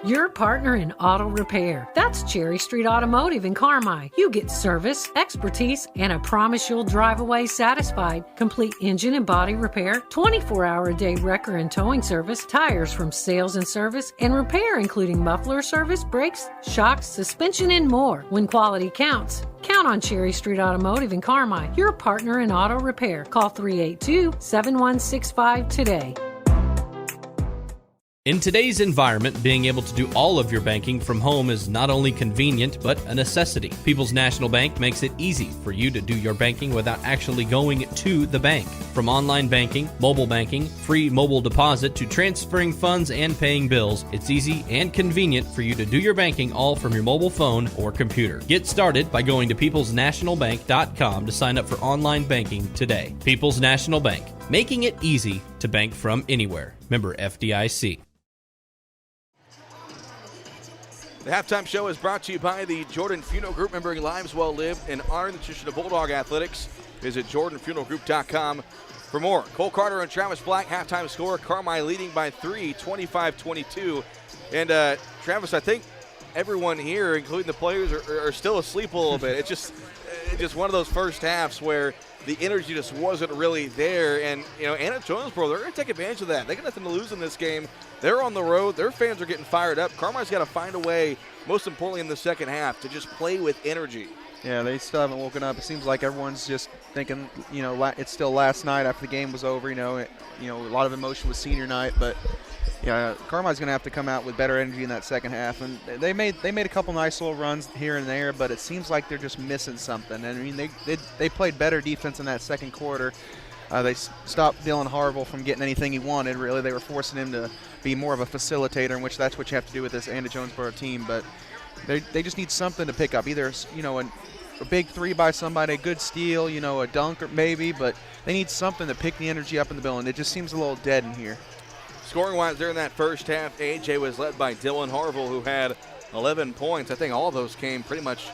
Your partner in auto repair. That's Cherry Street Automotive in Carmi. You get service, expertise, and a promise you'll drive away satisfied. Complete engine and body repair, 24-hour-a-day wrecker and towing service, tires from sales and service, and repair including muffler service, brakes, shocks, suspension, and more. When quality counts, count on Cherry Street Automotive in Carmi. Your partner in auto repair. Call 382-7165 today. In today's environment, being able to do all of your banking from home is not only convenient, but a necessity. People's National Bank makes it easy for you to do your banking without actually going to the bank. From online banking, mobile banking, free mobile deposit, to transferring funds and paying bills, it's easy and convenient for you to do your banking all from your mobile phone or computer. Get started by going to peoplesnationalbank.com to sign up for online banking today. People's National Bank, making it easy to bank from anywhere. Member FDIC. The halftime show is brought to you by the Jordan Funeral Group, remembering lives well lived and honoring the tradition of Bulldog athletics. Visit jordanfuneralgroup.com for more. Cole Carter and Travis Black, halftime score. Carmi leading by 3, 25-22. And Travis, I think everyone here, including the players, are still asleep a little bit. It's just one of those first halves where the energy just wasn't really there. And, Anna-Jonesboro, they're going to take advantage of that. They got nothing to lose in this game. They're on the road. Their fans are getting fired up. Carmi's got to find a way, most importantly in the second half, to just play with energy. Yeah, they still haven't woken up. It seems like everyone's just thinking, it's still last night after the game was over. A lot of emotion with senior night, but yeah, Carmi's going to have to come out with better energy in that second half. And they made a couple nice little runs here and there, but it seems like they're just missing something. And I mean, they played better defense in that second quarter. They stopped Dylan Harville from getting anything he wanted. Really, they were forcing him to be more of a facilitator, in which that's what you have to do with this Anna-Jonesboro team. But they just need something to pick up, either a big three by somebody, a good steal, a dunk or maybe, but they need something to pick the energy up in the building. It just seems a little dead in here. Scoring-wise, during that first half, AJ was led by Dylan Harville, who had 11 points. I think all of those came pretty much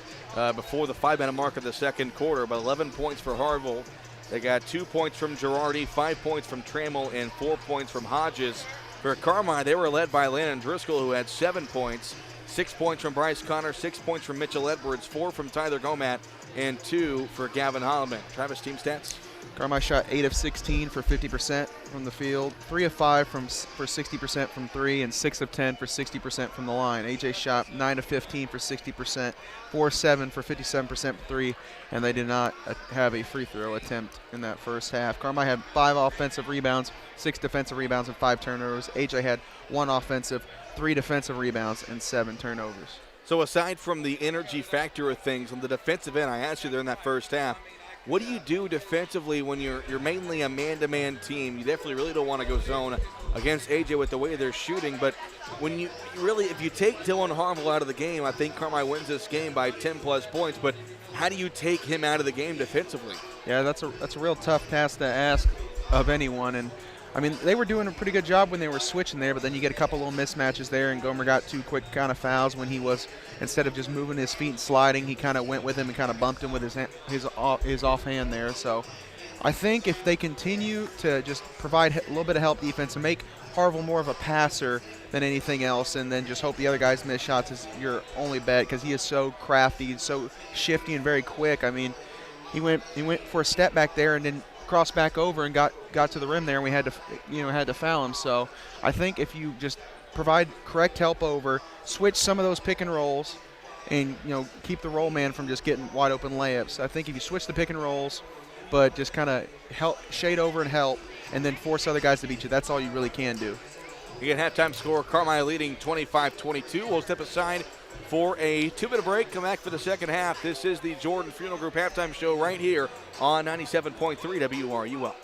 before the 5-minute mark of the second quarter, but 11 points for Harville. They got 2 points from Girardi, 5 points from Trammell, and 4 points from Hodges. For Carmi, they were led by Landon Driscoll, who had 7 points. 6 points from Bryce Connor, 6 points from Mitchell Edwards, 4 from Tyler Gomat, and 2 for Gavin Holloman. Travis, team stats. Carmi shot 8 of 16 for 50% from the field, 3 of 5 for 60% from 3, and 6 of 10 for 60% from the line. AJ shot 9 of 15 for 60%, 4 of 7 for 57% from 3, and they did not have a free throw attempt in that first half. Carmi had 5 offensive rebounds, 6 defensive rebounds, and 5 turnovers. AJ had 1 offensive, 3 defensive rebounds, and 7 turnovers. So aside from the energy factor of things, on the defensive end, I asked you there in that first half, what do you do defensively when you're mainly a man-to-man team? You definitely really don't want to go zone against AJ with the way they're shooting, but when if you take Dylan Harville out of the game, I think Carmi wins this game by 10-plus points, but how do you take him out of the game defensively? Yeah, that's a real tough task to ask of anyone, and I mean, they were doing a pretty good job when they were switching there, but then you get a couple little mismatches there, and Gomer got 2 quick kind of fouls when he was, instead of just moving his feet and sliding, he kind of went with him and kind of bumped him with his offhand there. So I think if they continue to just provide a little bit of help defense and make Harville more of a passer than anything else, and then just hope the other guys miss shots is your only bet, because he is so crafty, so shifty and very quick. I mean, he went for a step back there and then crossed back over and got to the rim there, and we had to foul him. So I think if you just provide correct help over, switch some of those pick and rolls, and keep the roll man from just getting wide open layups. I think if you switch the pick and rolls, but just kind of help shade over and help, and then force other guys to beat you, that's all you really can do. You get halftime score, Carmi leading 25-22. We'll step aside for a 2-minute break. Come back for the second half. This is the Jordan Funeral Group halftime show right here on 97.3 WRUL.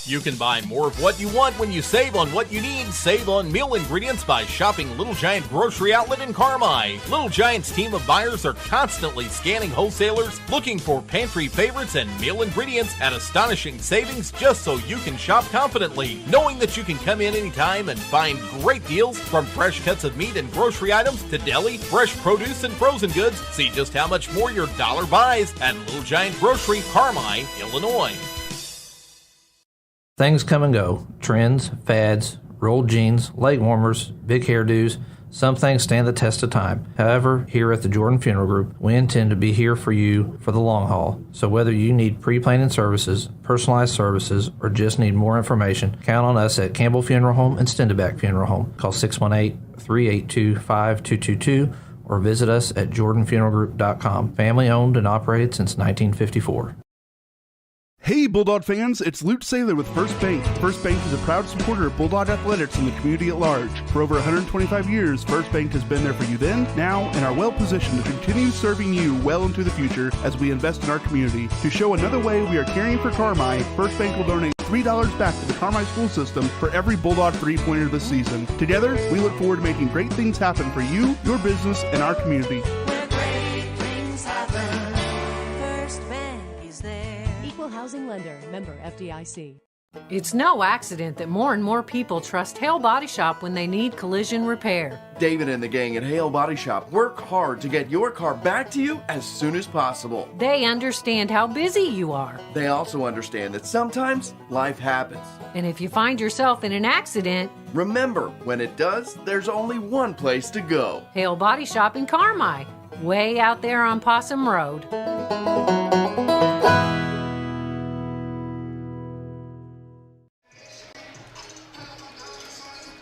You can buy more of what you want when you save on what you need. Save on meal ingredients by shopping Little Giant Grocery Outlet in Carmi. Little Giant's team of buyers are constantly scanning wholesalers, looking for pantry favorites and meal ingredients at astonishing savings, just so you can shop confidently, knowing that you can come in anytime and find great deals, from fresh cuts of meat and grocery items to deli, fresh produce, and frozen goods. See just how much more your dollar buys at Little Giant Grocery, Carmi, Illinois. Things come and go. Trends, fads, rolled jeans, leg warmers, big hairdos. Some things stand the test of time. However, here at the Jordan Funeral Group, we intend to be here for you for the long haul. So whether you need pre-planning services, personalized services, or just need more information, count on us at Campbell Funeral Home and Stendeback Funeral Home. Call 618-382-5222 or visit us at jordanfuneralgroup.com. Family owned and operated since 1954. Hey Bulldog fans, it's Luke Saylor with First Bank. First Bank is a proud supporter of Bulldog athletics and the community at large. For over 125 years, First Bank has been there for you then, now, and are well positioned to continue serving you well into the future as we invest in our community. To show another way we are caring for Carmi, First Bank will donate $3 back to the Carmi school system for every Bulldog three-pointer this season. Together, we look forward to making great things happen for you, your business, and our community. Housing lender, member FDIC. It's no accident that more and more people trust Hale Body Shop when they need collision repair. David and the gang at Hale Body Shop work hard to get your car back to you as soon as possible. They understand how busy you are. They also understand that sometimes life happens. And if you find yourself in an accident, remember, when it does, there's only one place to go. Hale Body Shop in Carmi, way out there on Possum Road.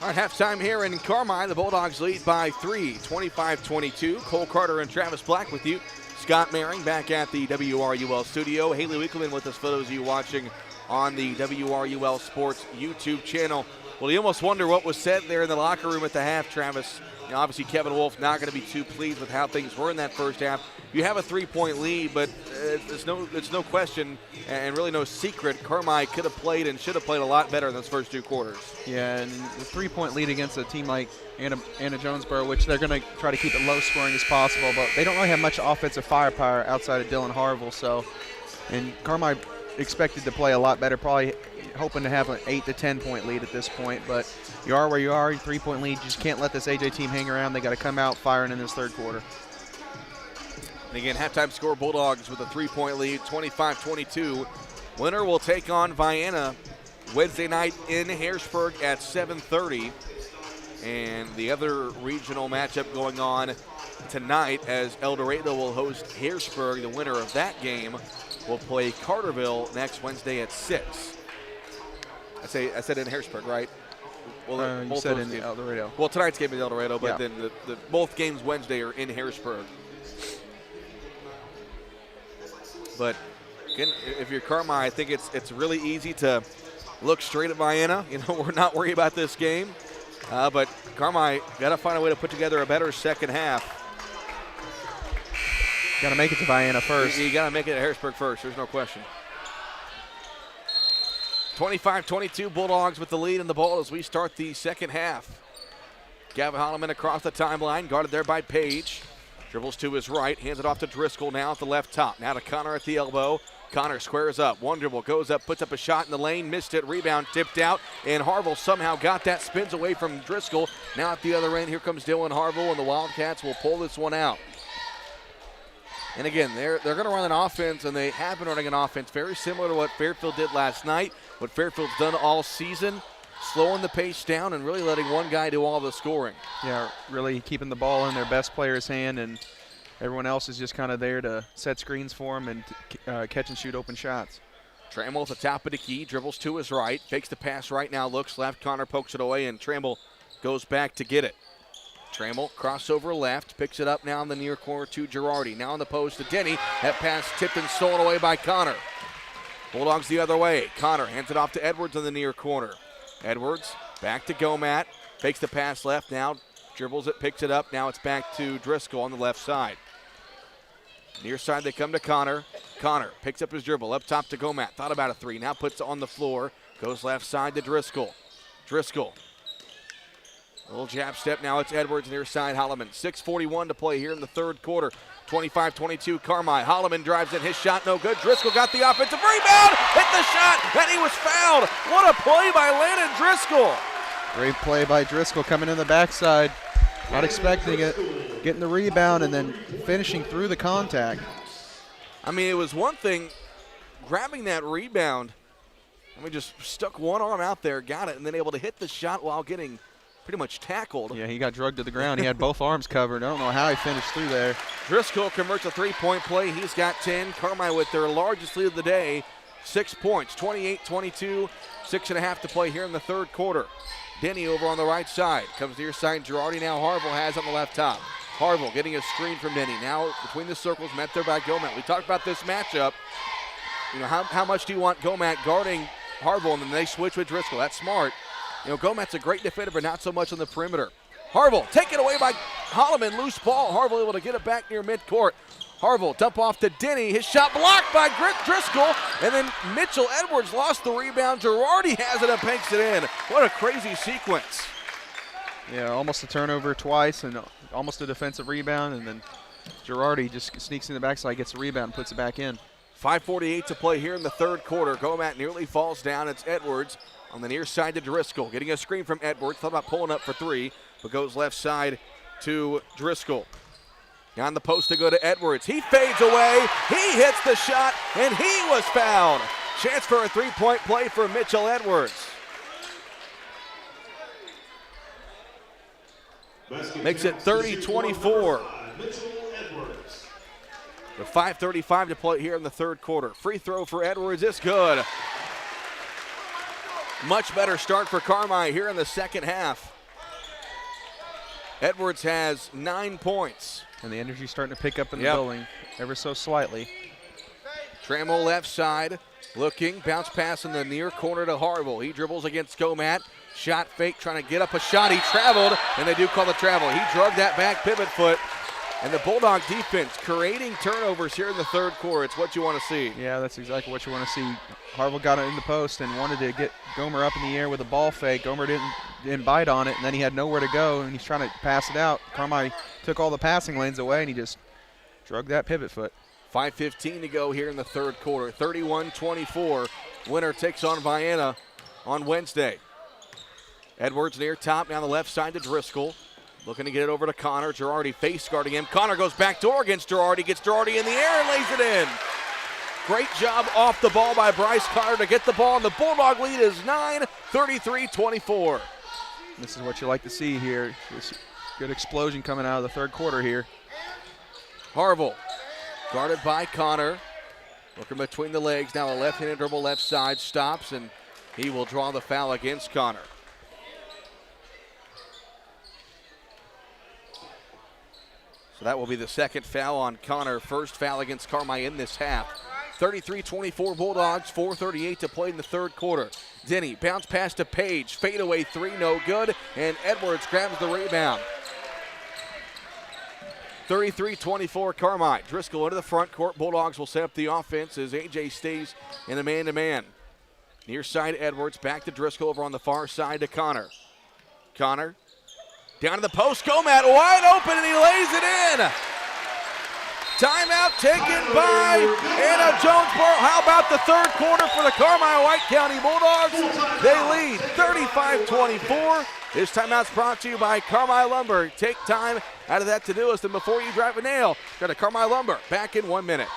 All right, halftime here in Carmi. The Bulldogs lead by 3, 25-22. Cole Carter and Travis Black with you. Scott Maring back at the WRUL studio. Haley Winkleman with us for those of you watching on the WRUL Sports YouTube channel. Well, you almost wonder what was said there in the locker room at the half, Travis. Obviously, Kevin Wolf not going to be too pleased with how things were in that first half. You have a 3-point lead, but it's no question and really no secret. Carmi could have played and should have played a lot better in those first 2 quarters. Yeah, and the 3-point lead against a team like Anna-Jonesboro, which they're going to try to keep it low scoring as possible, but they don't really have much offensive firepower outside of Dylan Harville. So, and Carmi expected to play a lot better, probably hoping to have an 8 to 10 point lead at this point, but you are where you are, 3-point lead. You just can't let this AJ team hang around. They got to come out firing in this third quarter. And again, halftime score, Bulldogs with a 3-point lead, 25-22. Winner will take on Vienna Wednesday night in Harrisburg at 7:30. And the other regional matchup going on tonight as El Dorado will host Harrisburg. The winner of that game will play Carterville next Wednesday at 6. I said in Harrisburg, right? Well, you said in El Dorado. Well, tonight's game is El Dorado, but Yeah. then the both games Wednesday are in Harrisburg. But again, if you're Carmi, I think it's really easy to look straight at Vienna. You know, we're not worried about this game. But Carmi got to find a way to put together a better second half. Got to make it to Vienna first. You got to make it to Harrisburg first. There's no question. 25-22, Bulldogs with the lead in the ball as we start the second half. Gavin Holloman across the timeline, guarded there by Page. Dribbles to his right, hands it off to Driscoll now at the left top. Now to Connor at the elbow. Connor squares up, one dribble, goes up, puts up a shot in the lane, missed it, rebound tipped out, and Harville somehow got that, spins away from Driscoll. Now at the other end, here comes Dylan Harville, and the Wildcats will pull this one out. And again, they're going to run an offense, and they have been running an offense very similar to what Fairfield did last night, what Fairfield's done all season, slowing the pace down and really letting one guy do all the scoring. Yeah, really keeping the ball in their best player's hand, and everyone else is just kind of there to set screens for them and catch and shoot open shots. Trammell at the top of the key, dribbles to his right, fakes the pass right now, looks left, Connor pokes it away, and Trammell goes back to get it. Trammell crossover left, picks it up now in the near corner to Girardi. Now on the post to Denny. That pass tipped and stolen away by Connor. Bulldogs the other way. Connor hands it off to Edwards in the near corner. Edwards back to Gomat. Fakes the pass left now. Dribbles it, picks it up. Now it's back to Driscoll on the left side. Near side they come to Connor. Connor picks up his dribble. Up top to Gomat. Thought about a three. Now puts it on the floor. Goes left side to Driscoll. Driscoll. Little jab step, now it's Edwards near side Holloman. 6:41 to play here in the third quarter. 25-22 Carmi. Holloman drives in, his shot no good. Driscoll got the offensive rebound, hit the shot, and he was fouled. What a play by Landon Driscoll. Great play by Driscoll coming in the backside. Not expecting it, getting the rebound and then finishing through the contact. I mean, it was one thing grabbing that rebound. I mean, just stuck one arm out there, got it, and then able to hit the shot while getting pretty much tackled. Yeah, he got drugged to the ground. He had both arms covered. I don't know how he finished through there. Driscoll converts a three-point play. He's got 10. Carmi with their largest lead of the day, 6 points, 28-22, 6.5 to play here in the third quarter. Denny over on the right side. Comes near side. Girardi now Harville has on the left top. Harville getting a screen from Denny. Now between the circles, met there by Gomat. We talked about this matchup. You know, how much do you want Gomat guarding Harville, and then they switch with Driscoll? That's smart. You know, Gomat's a great defender, but not so much on the perimeter. Harville taken away by Holloman, loose ball. Harville able to get it back near midcourt. Harville dump off to Denny. His shot blocked by Driscoll, and then Mitchell Edwards lost the rebound. Girardi has it and banks it in. What a crazy sequence. Yeah, almost a turnover twice and almost a defensive rebound, and then Girardi just sneaks in the backside, gets the rebound, and puts it back in. 5:48 to play here in the third quarter. Gomat nearly falls down. It's Edwards on the near side to Driscoll. Getting a screen from Edwards. Thought about pulling up for three, but goes left side to Driscoll. Down the post to go to Edwards. He fades away. He hits the shot, and he was fouled. Chance for a three-point play for Mitchell Edwards. Makes it 30-24. With 5:35 to play here in the third quarter. Free throw for Edwards is good. Much better start for Carmi here in the second half. Edwards has 9 points. And the energy's starting to pick up in the building ever so slightly. Trammell left side, looking, bounce pass in the near corner to Harville. He dribbles against Gomat. Shot fake, trying to get up a shot. He traveled, and they do call the travel. He drug that back pivot foot. And the Bulldog defense creating turnovers here in the third quarter. It's what you want to see. Yeah, that's exactly what you want to see. Harville got it in the post and wanted to get Gomer up in the air with a ball fake. Gomer didn't bite on it, and then he had nowhere to go, and he's trying to pass it out. Carmi took all the passing lanes away, and he just drug that pivot foot. 5:15 to go here in the third quarter. 31-24. Winner takes on Vienna on Wednesday. Edwards near top, down the left side to Driscoll. Looking to get it over to Connor. Girardi face guarding him. Connor goes back door against Girardi. Gets Girardi in the air and lays it in. Great job off the ball by Bryce Connor to get the ball, and the Bulldog lead is 9, 33-24. This is what you like to see here. This good explosion coming out of the third quarter here. Harville guarded by Connor. Looking between the legs. Now a left-handed dribble left side. Stops, and he will draw the foul against Connor. So that will be the second foul on Connor. First foul against Carmi in this half. 33-24 Bulldogs, 4:38 to play in the third quarter. Denny, bounce pass to Page, fadeaway three, no good, and Edwards grabs the rebound. 33-24 Carmi. Driscoll into the front court. Bulldogs will set up the offense as AJ stays in a man-to-man. Near side Edwards, back to Driscoll over on the far side to Connor. Connor down to the post, Gomat wide open, and he lays it in. Timeout taken by Anna-Jonesboro. How about the third quarter for the Carmi-White County Bulldogs? They lead 35-24. This timeout's brought to you by Carmi Lumber. Take time out of that to-do-list, and before you drive a nail, go to Carmi Lumber. Back in 1 minute.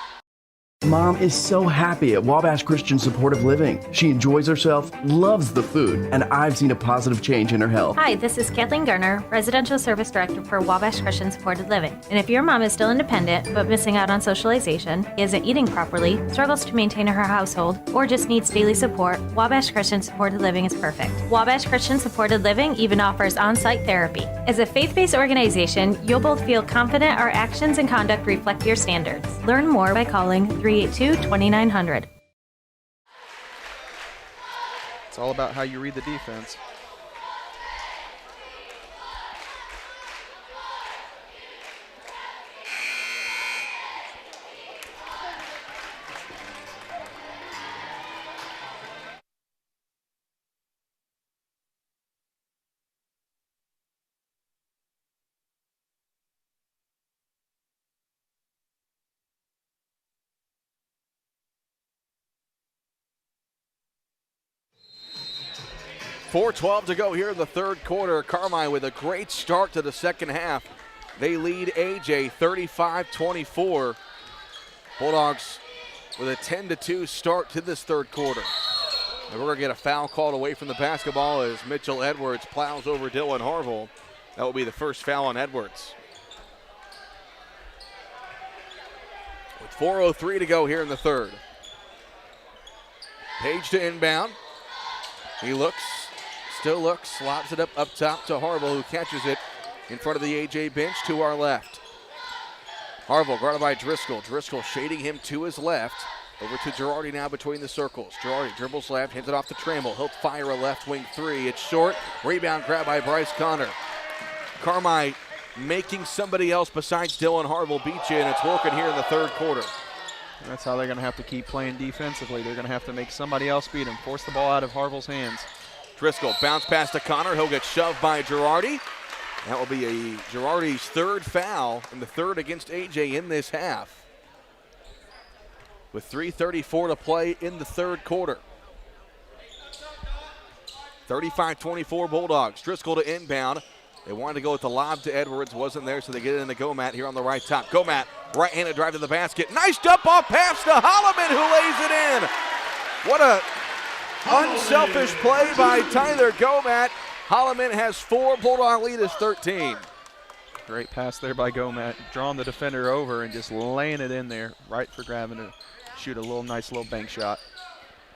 Mom is so happy at Wabash Christian Supportive Living. She enjoys herself, loves the food, and I've seen a positive change in her health. Hi, this is Kathleen Garner, Residential Service Director for Wabash Christian Supported Living. And if your mom is still independent but missing out on socialization, isn't eating properly, struggles to maintain her household, or just needs daily support, Wabash Christian Supported Living is perfect. Wabash Christian Supported Living even offers on-site therapy. As a faith-based organization, you'll both feel confident our actions and conduct reflect your standards. Learn more by calling 382-2900. It's all about how you read the defense. .412 to go here in the third quarter. Carmi with a great start to the second half. They lead AJ 35-24. Bulldogs with a 10-2 start to this third quarter. And we're going to get a foul called away from the basketball as Mitchell Edwards plows over Dylan Harville. That will be the first foul on Edwards. With 4:03 to go here in the third. Page to inbound. He looks. Still looks, lobs it up top to Harville, who catches it in front of the AJ bench to our left. Harville guarded by Driscoll. Driscoll shading him to his left. Over to Girardi now between the circles. Girardi dribbles left, hands it off to Trammell. He'll fire a left wing three. It's short. Rebound grab by Bryce Connor. Carmi making somebody else besides Dylan Harville beat you, and it's working here in the third quarter. That's how they're going to have to keep playing defensively. They're going to have to make somebody else beat him, force the ball out of Harville's hands. Driscoll bounce pass to Connor. He'll get shoved by Girardi. That will be Girardi's third foul, and the third against AJ in this half. with 3:34 to play in the third quarter. 35-24 Bulldogs. Driscoll to inbound. They wanted to go with the lob to Edwards. Wasn't there, so they get it into Gomat here on the right top. Gomat, right-handed drive to the basket. Nice dump-off pass to Holloman, who lays it in. What a unselfish play by Tyler Gomat. Holloman has 4. Bulldog lead is 13. Great pass there by Gomat, drawing the defender over and just laying it in there, right for grabbing to shoot a nice little bank shot.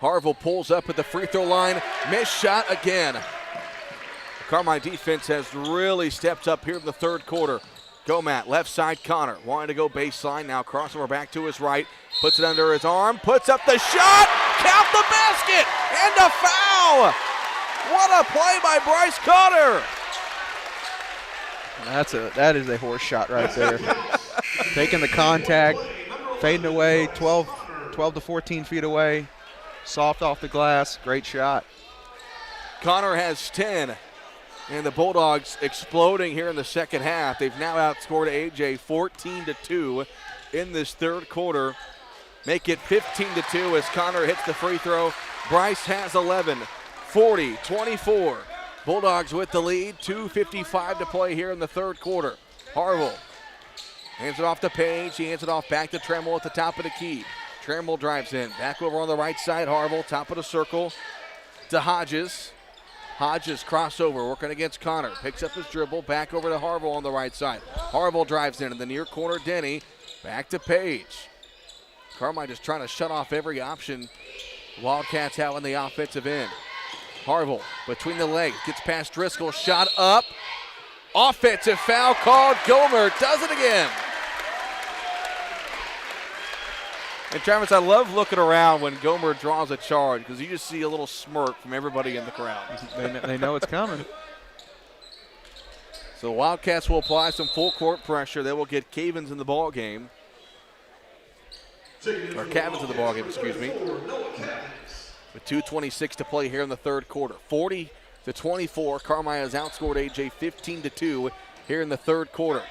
Harville pulls up at the free throw line. Missed shot again. The Carmi defense has really stepped up here in the third quarter. Gomat, left side, Connor. Wanting to go baseline, now crossover back to his right. Puts it under his arm, puts up the shot. Count the basket, and a foul. What a play by Bryce Connor. That is a horse shot right there. Taking the contact, fading away, 12 to 14 feet away. Soft off the glass, great shot. Connor has 10, and the Bulldogs exploding here in the second half. They've now outscored AJ 14-2 in this third quarter. Make it 15-2 as Connor hits the free throw. Bryce has 11, 40-24. Bulldogs with the lead, 2:55 to play here in the third quarter. Harville hands it off to Page. He hands it off back to Tremble at the top of the key. Tremble drives in, back over on the right side. Harville, top of the circle to Hodges. Hodges crossover, working against Connor. Picks up his dribble, back over to Harville on the right side. Harville drives in the near corner. Denny, back to Page. Carmi just trying to shut off every option Wildcats have on the offensive end. Harville between the legs, gets past Driscoll, shot up. Offensive foul called. Gomer does it again. And Travis, I love looking around when Gomer draws a charge because you just see a little smirk from everybody in the crowd. They know it's coming. So the Wildcats will apply some full court pressure. They will get Cavins in the ball game. Or Cavins in the ball game, excuse me. With 2:26 to play here in the third quarter. 40-24. Carmi has outscored AJ 15-2 here in the third quarter.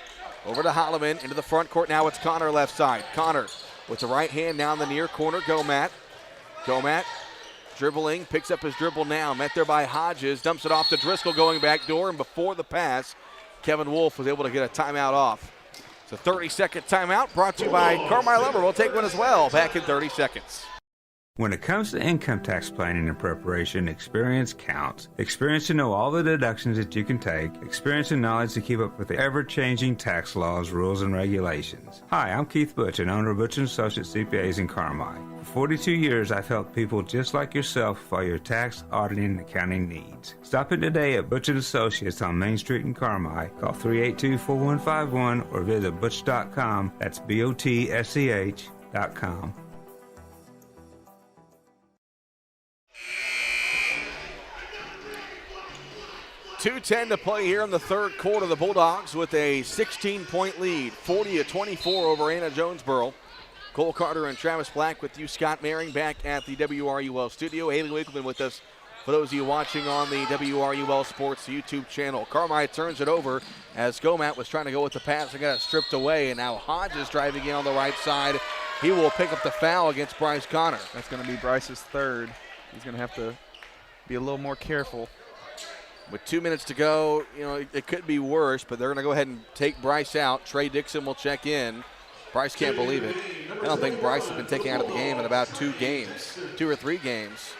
Over to Holloman into the front court. Now it's Connor left side. Connor with the right hand down the near corner. Gomat dribbling, picks up his dribble now. Met there by Hodges. Dumps it off to Driscoll going back door. And before the pass, Kevin Wolf was able to get a timeout off. It's a 30-second timeout brought to you by Carmi Lumber. We'll take one as well. Back in 30 seconds. When it comes to income tax planning and preparation, experience counts. Experience to know all the deductions that you can take. Experience and knowledge to keep up with the ever-changing tax laws, rules, and regulations. Hi, I'm Keith Butch, and owner of Butch & Associates CPAs in Carmi. For 42 years, I've helped people just like yourself with all your tax, auditing, and accounting needs. Stop in today at Butch & Associates on Main Street in Carmi. Call 382-4151 or visit butch.com. That's BOTSCH.com. 2:10 to play here in the third quarter. The Bulldogs with a 16-point lead, 40-24 over Anna-Jonesboro. Cole Carter and Travis Black with you. Scott Maring back at the WRUL studio. Haley Winkleman with us for those of you watching on the WRUL Sports YouTube channel. Carmi turns it over as Gomat was trying to go with the pass and got it stripped away. And now Hodges driving in on the right side. He will pick up the foul against Bryce Connor. That's going to be Bryce's third. He's going to have to be a little more careful. With 2 minutes to go, you know, it could be worse, but they're going to go ahead and take Bryce out. Trey Dixon will check in. Bryce can't believe it. I don't think Bryce has been taken out of the game in about 2 or 3 games.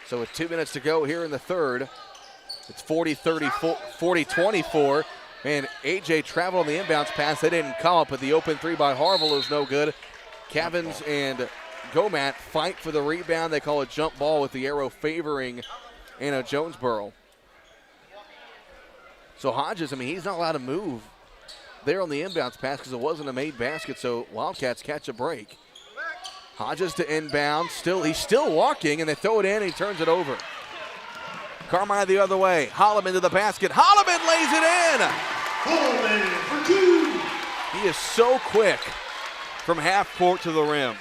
So with 2 minutes to go here in the third, it's 40-24. Man, AJ traveled on the inbounds pass. They didn't come up, but the open three by Harville is no good. Cavins and Gomat fight for the rebound. They call it jump ball with the arrow favoring Anna-Jonesboro. So Hodges, I mean, he's not allowed to move there on the inbounds pass because it wasn't a made basket, so Wildcats catch a break. Hodges to inbound. He's still walking, and they throw it in, and he turns it over. Carmi the other way. Holloman to the basket. Holloman lays it in. Holloman for 2. He is so quick from half court to the rim.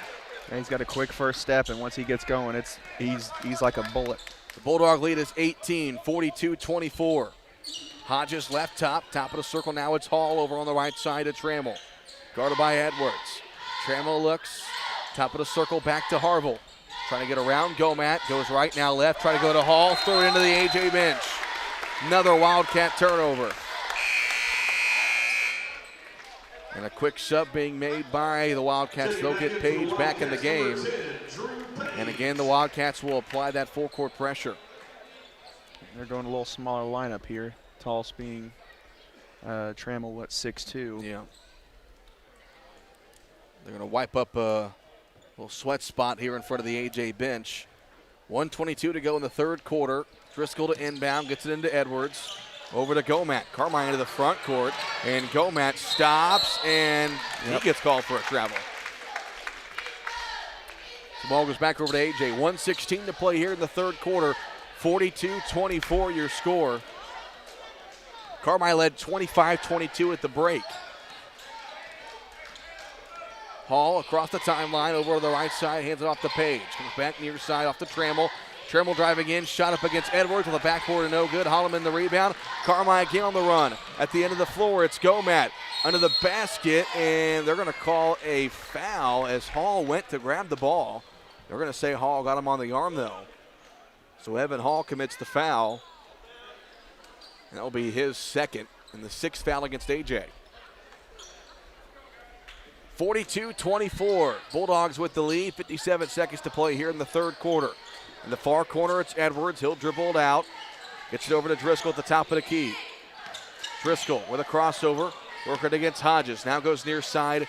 And he's got a quick first step, and once he gets going, he's like a bullet. The Bulldog lead is 18, 42-24. Hodges left top of the circle. Now it's Hall over on the right side of Trammell. Guarded by Edwards. Trammell looks, top of the circle, back to Harville. Trying to get around Gomat, goes right now left, try to go to Hall, throw it into the A.J. bench. Another Wildcat turnover. And a quick sub being made by the Wildcats. They'll get Page back in the game. And again, the Wildcats will apply that full court pressure. They're going a little smaller lineup here. Tallest being Trammell at 6'2". Yeah. They're going to wipe up a little sweat spot here in front of the A.J. bench. 1:22 to go in the third quarter. Driscoll to inbound, gets it into Edwards. Over to Gomat. Carmi into the front court. And Gomat stops, and he gets called for a travel. The ball goes back over to A.J. 1:16 to play here in the third quarter. 42-24 your score. Carmi led 25-22 at the break. Hall across the timeline, over to the right side, hands it off to Page. Comes back near side off to Trammell. Trammell driving in, shot up against Edwards on the backboard, no good. Holloman the rebound. Carmi again on the run. At the end of the floor, it's Gomat under the basket, and they're going to call a foul as Hall went to grab the ball. They're going to say Hall got him on the arm, though. So Evan Hall commits the foul. And that'll be his second and the sixth foul against A.J. 42-24. Bulldogs with the lead. 57 seconds to play here in the third quarter. In the far corner, it's Edwards. He'll dribble it out. Gets it over to Driscoll at the top of the key. Driscoll with a crossover. Working against Hodges. Now goes near side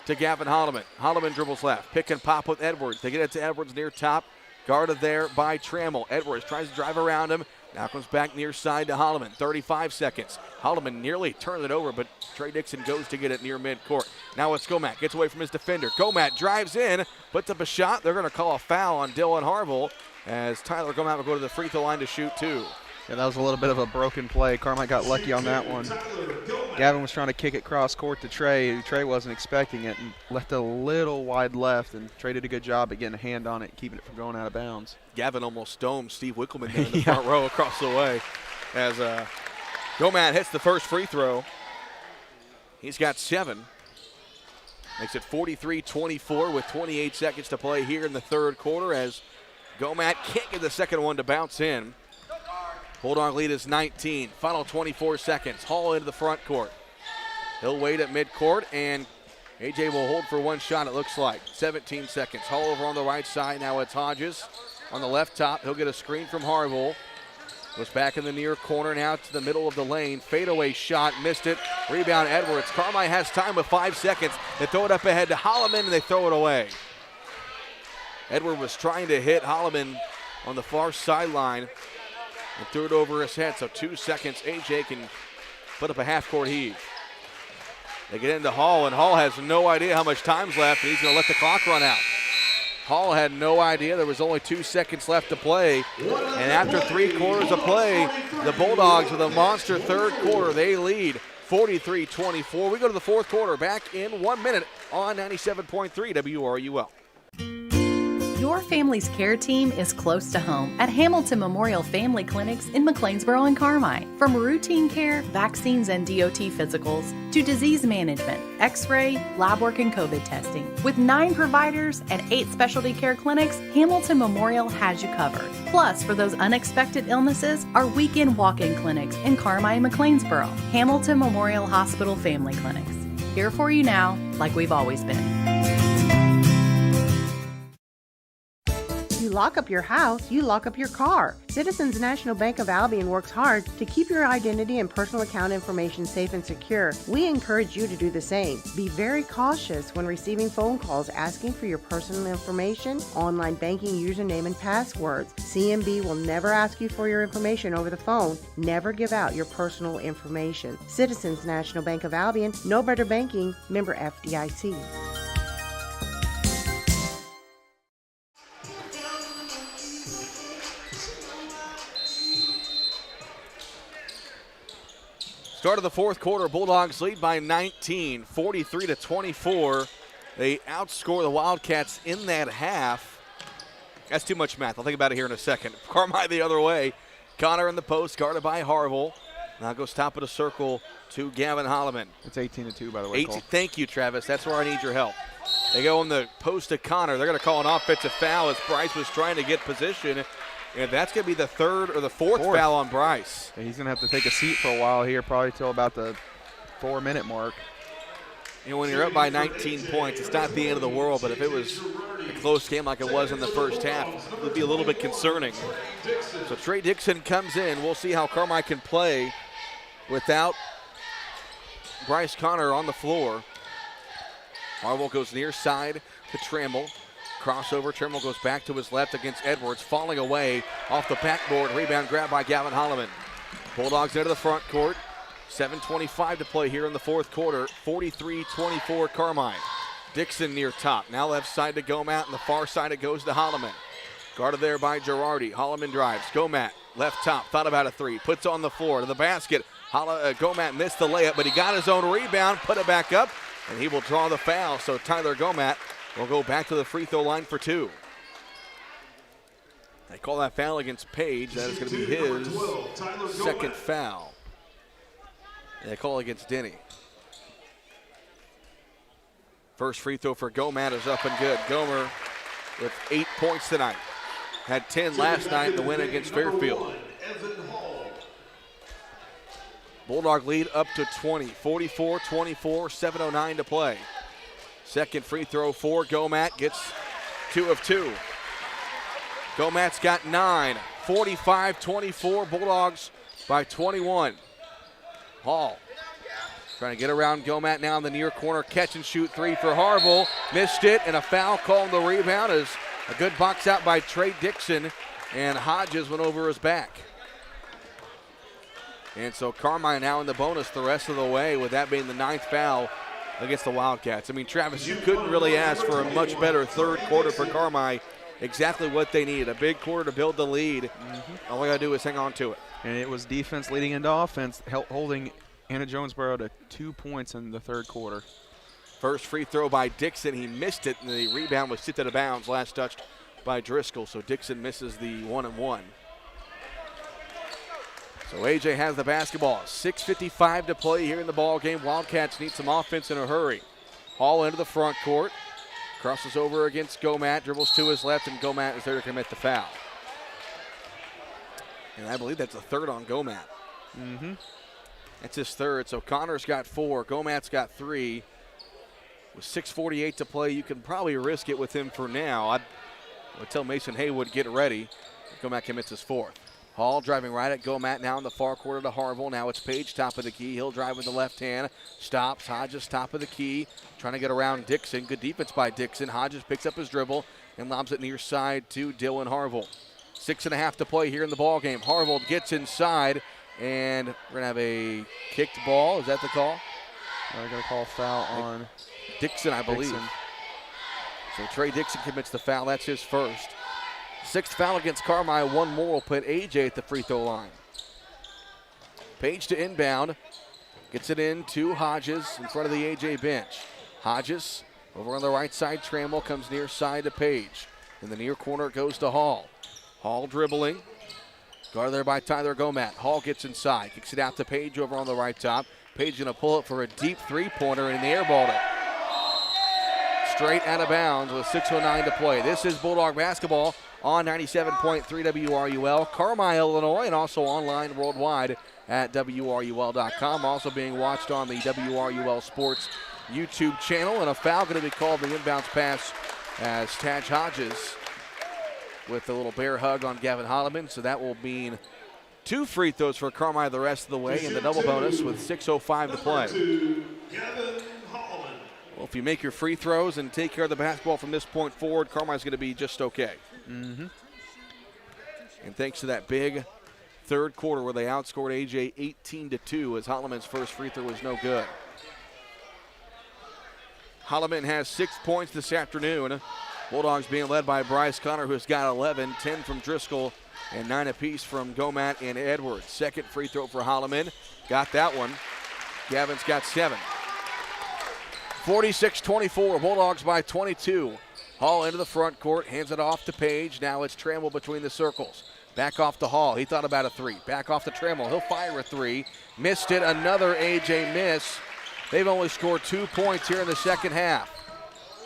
to Gavin Holloman. Holloman dribbles left. Pick and pop with Edwards. They get it to Edwards near top. Guarded there by Trammell. Edwards tries to drive around him. Now comes back near side to Holloman. 35 seconds. Holloman nearly turned it over, but Trey Dixon goes to get it near midcourt. Now it's Gomat. Gets away from his defender. Gomat drives in, puts up a shot. They're going to call a foul on Dylan Harville as Tyler Gomat will go to the free throw line to shoot two. Yeah, that was a little bit of a broken play. Carmi got lucky on that one. Gavin was trying to kick it cross court to Trey. Trey wasn't expecting it and left a little wide left, and Trey did a good job at getting a hand on it, keeping it from going out of bounds. Gavin almost domed Steve Wickelman down in the front row across the way as Gomat hits the first free throw. He's got 7. Makes it 43-24 with 28 seconds to play here in the third quarter as Gomat can't get the second one to bounce in. Bulldog lead is 19. Final 24 seconds. Hall into the front court. He'll wait at midcourt, and A.J. will hold for one shot, it looks like. 17 seconds. Hall over on the right side. Now it's Hodges on the left top. He'll get a screen from Harville. Goes back in the near corner, now to the middle of the lane. Fadeaway shot, missed it. Rebound Edwards. Carmi has time with 5 seconds. They throw it up ahead to Holloman, and they throw it away. Edward was trying to hit Holloman on the far sideline and threw it over his head. So 2 seconds, A.J. can put up a half-court heave. They get into Hall, and Hall has no idea how much time's left, and he's going to let the clock run out. Hall had no idea there was only 2 seconds left to play. And after 3 quarters of play, the Bulldogs with a monster third quarter. They lead 43-24. We go to the fourth quarter back in 1 minute on 97.3 WRUL. Your family's care team is close to home at Hamilton Memorial Family Clinics in McLeansboro and Carmi. From routine care, vaccines and DOT physicals, to disease management, x-ray, lab work, and COVID testing. With 9 providers and 8 specialty care clinics, Hamilton Memorial has you covered. Plus, for those unexpected illnesses, our weekend walk-in clinics in Carmi and McLeansboro. Hamilton Memorial Hospital Family Clinics. Here for you now, like we've always been. You lock up your house, you lock up your car. Citizens National Bank of Albion works hard to keep your identity and personal account information safe and secure. We encourage you to do the same. Be very cautious when receiving phone calls asking for your personal information, online banking username and passwords. CNB will never ask you for your information over the phone. Never give out your personal information. Citizens National Bank of Albion, no better banking, member FDIC. Start of the fourth quarter, Bulldogs lead by 19, 43-24. They outscore the Wildcats in that half. That's too much math. I'll think about it here in a second. Carmi the other way. Connor in the post, guarded by Harville. Now goes top of the circle to Gavin Holloman. It's 18-2, by the way, Cole. Thank you, Travis. That's where I need your help. They go on the post to Connor. They're going to call an offensive foul as Bryce was trying to get position. And that's going to be the third or the fourth foul on Bryce. He's going to have to take a seat for a while here, probably till about the 4-minute mark. You know, when you're up by 19 points, it's not the end of the world, but if it was a close game like it was in the first half, it would be a little bit concerning. So Trey Dixon comes in. We'll see how Carmi can play without Bryce Connor on the floor. Harwell goes near side to Trammell. Crossover, Trammell goes back to his left against Edwards, falling away off the backboard. Rebound grabbed by Gavin Holloman. Bulldogs into the front court. 7:25 to play here in the fourth quarter. 43-24 Carmi. Dixon near top. Now left side to Gomat, and the far side it goes to Holloman. Guarded there by Girardi. Holloman drives. Gomat, left top, thought about a three. Puts on the floor to the basket. Gomat missed the layup, but he got his own rebound, put it back up, and he will draw the foul. So Tyler Gomat will go back to the free throw line for two. They call that foul against Page. That is going to be his second foul. They call against Denny. First free throw for Gomat is up and good. Gomer with 8 points tonight. Had 10 last night in the win against Fairfield. Bulldog lead up to 20. 44-24, 7:09 to play. Second free throw for Gomat. Gets 2 of 2. Gomat's got 9. 45-24, Bulldogs by 21. Hall trying to get around Gomat now in the near corner. Catch and shoot three for Harville. Missed it, and a foul called the rebound is a good box out by Trey Dixon, and Hodges went over his back. And so Carmi now in the bonus the rest of the way, with that being the 9th foul against the Wildcats. I mean, Travis, you couldn't really ask for a much better third quarter for Carmi. Exactly what they needed, a big quarter to build the lead. All we got to do is hang on to it. And it was defense leading into offense, holding Anna-Jonesboro to 2 points in the third quarter. First free throw by Dixon. He missed it, and the rebound was tipped out of bounds. Last touched by Driscoll, so Dixon misses the 1-and-1. So AJ has the basketball. 6:55 to play here in the ball game. Wildcats need some offense in a hurry. Hall into the front court. Crosses over against Gomat, dribbles to his left, and Gomat is there to commit the foul. And I believe that's the third on Gomat. That's his third. So Connor's got 4. Gomat's got 3. With 6:48 to play, you can probably risk it with him for now. I would tell Mason Haywood, get ready. Gomat commits his 4th. Hall driving right at Gomat now in the far corner to Harville. Now it's Page, top of the key. He'll drive with the left hand. Stops. Hodges, top of the key. Trying to get around Dixon. Good defense by Dixon. Hodges picks up his dribble and lobs it near side to Dylan Harville. 6.5 to play here in the ball game. Harville gets inside, and we're going to have a kicked ball. Is that the call? They're going to call a foul on Dixon, I believe. Dixon. So Trey Dixon commits the foul. That's his first. 6th foul against Carmi. 1 more will put AJ at the free throw line. Page to inbound. Gets it in to Hodges in front of the AJ bench. Hodges over on the right side. Trammell comes near side to Page. In the near corner it goes to Hall. Hall dribbling. Guarded there by Tyler Gomat. Hall gets inside. Kicks it out to Page over on the right top. Page going to pull it for a deep three-pointer, and they airballed it. Straight out of bounds with 6:09 to play. This is Bulldog basketball on 97.3 WRUL, Carmi, Illinois, and also online worldwide at WRUL.com. Also being watched on the WRUL Sports YouTube channel. And a foul going to be called the inbounds pass as Taj Hodges with a little bear hug on Gavin Holloman. So that will mean 2 free throws for Carmi the rest of the way in the double bonus with 6:05 to play. Well, if you make your free throws and take care of the basketball from this point forward, Carmi's going to be just okay. And thanks to that big third quarter where they outscored AJ 18-2 as Holloman's first free throw was no good. Holloman has 6 points this afternoon. Bulldogs being led by Bryce Connor, who's got 11, 10 from Driscoll, and 9 apiece from Gomat and Edwards. Second free throw for Holloman. Got that one. Gavin's got 7. 46-24, Bulldogs by 22. Hall into the front court, hands it off to Page. Now it's Trammell between the circles. Back off to Hall. He thought about a 3. Back off to Trammell. He'll fire a 3. Missed it. Another AJ miss. They've only scored 2 points here in the second half.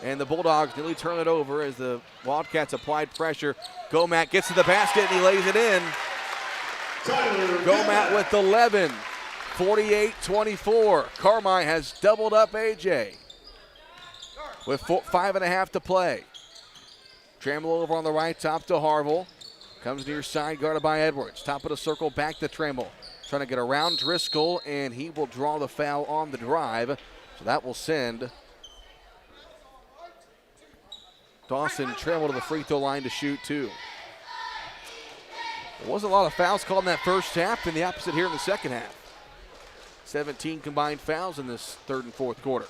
And the Bulldogs nearly turn it over as the Wildcats applied pressure. Gomat gets to the basket and he lays it in. Gomat with 11, 48-24. Carmi has doubled up AJ with 5.5 to play. Trammell over on the right, top to Harville. Comes near side, guarded by Edwards. Top of the circle, back to Trammell. Trying to get around Driscoll, and he will draw the foul on the drive. So that will send Dawson Trammell to the free throw line to shoot 2. There wasn't a lot of fouls called in that first half, and the opposite here in the second half. 17 combined fouls in this third and fourth quarter.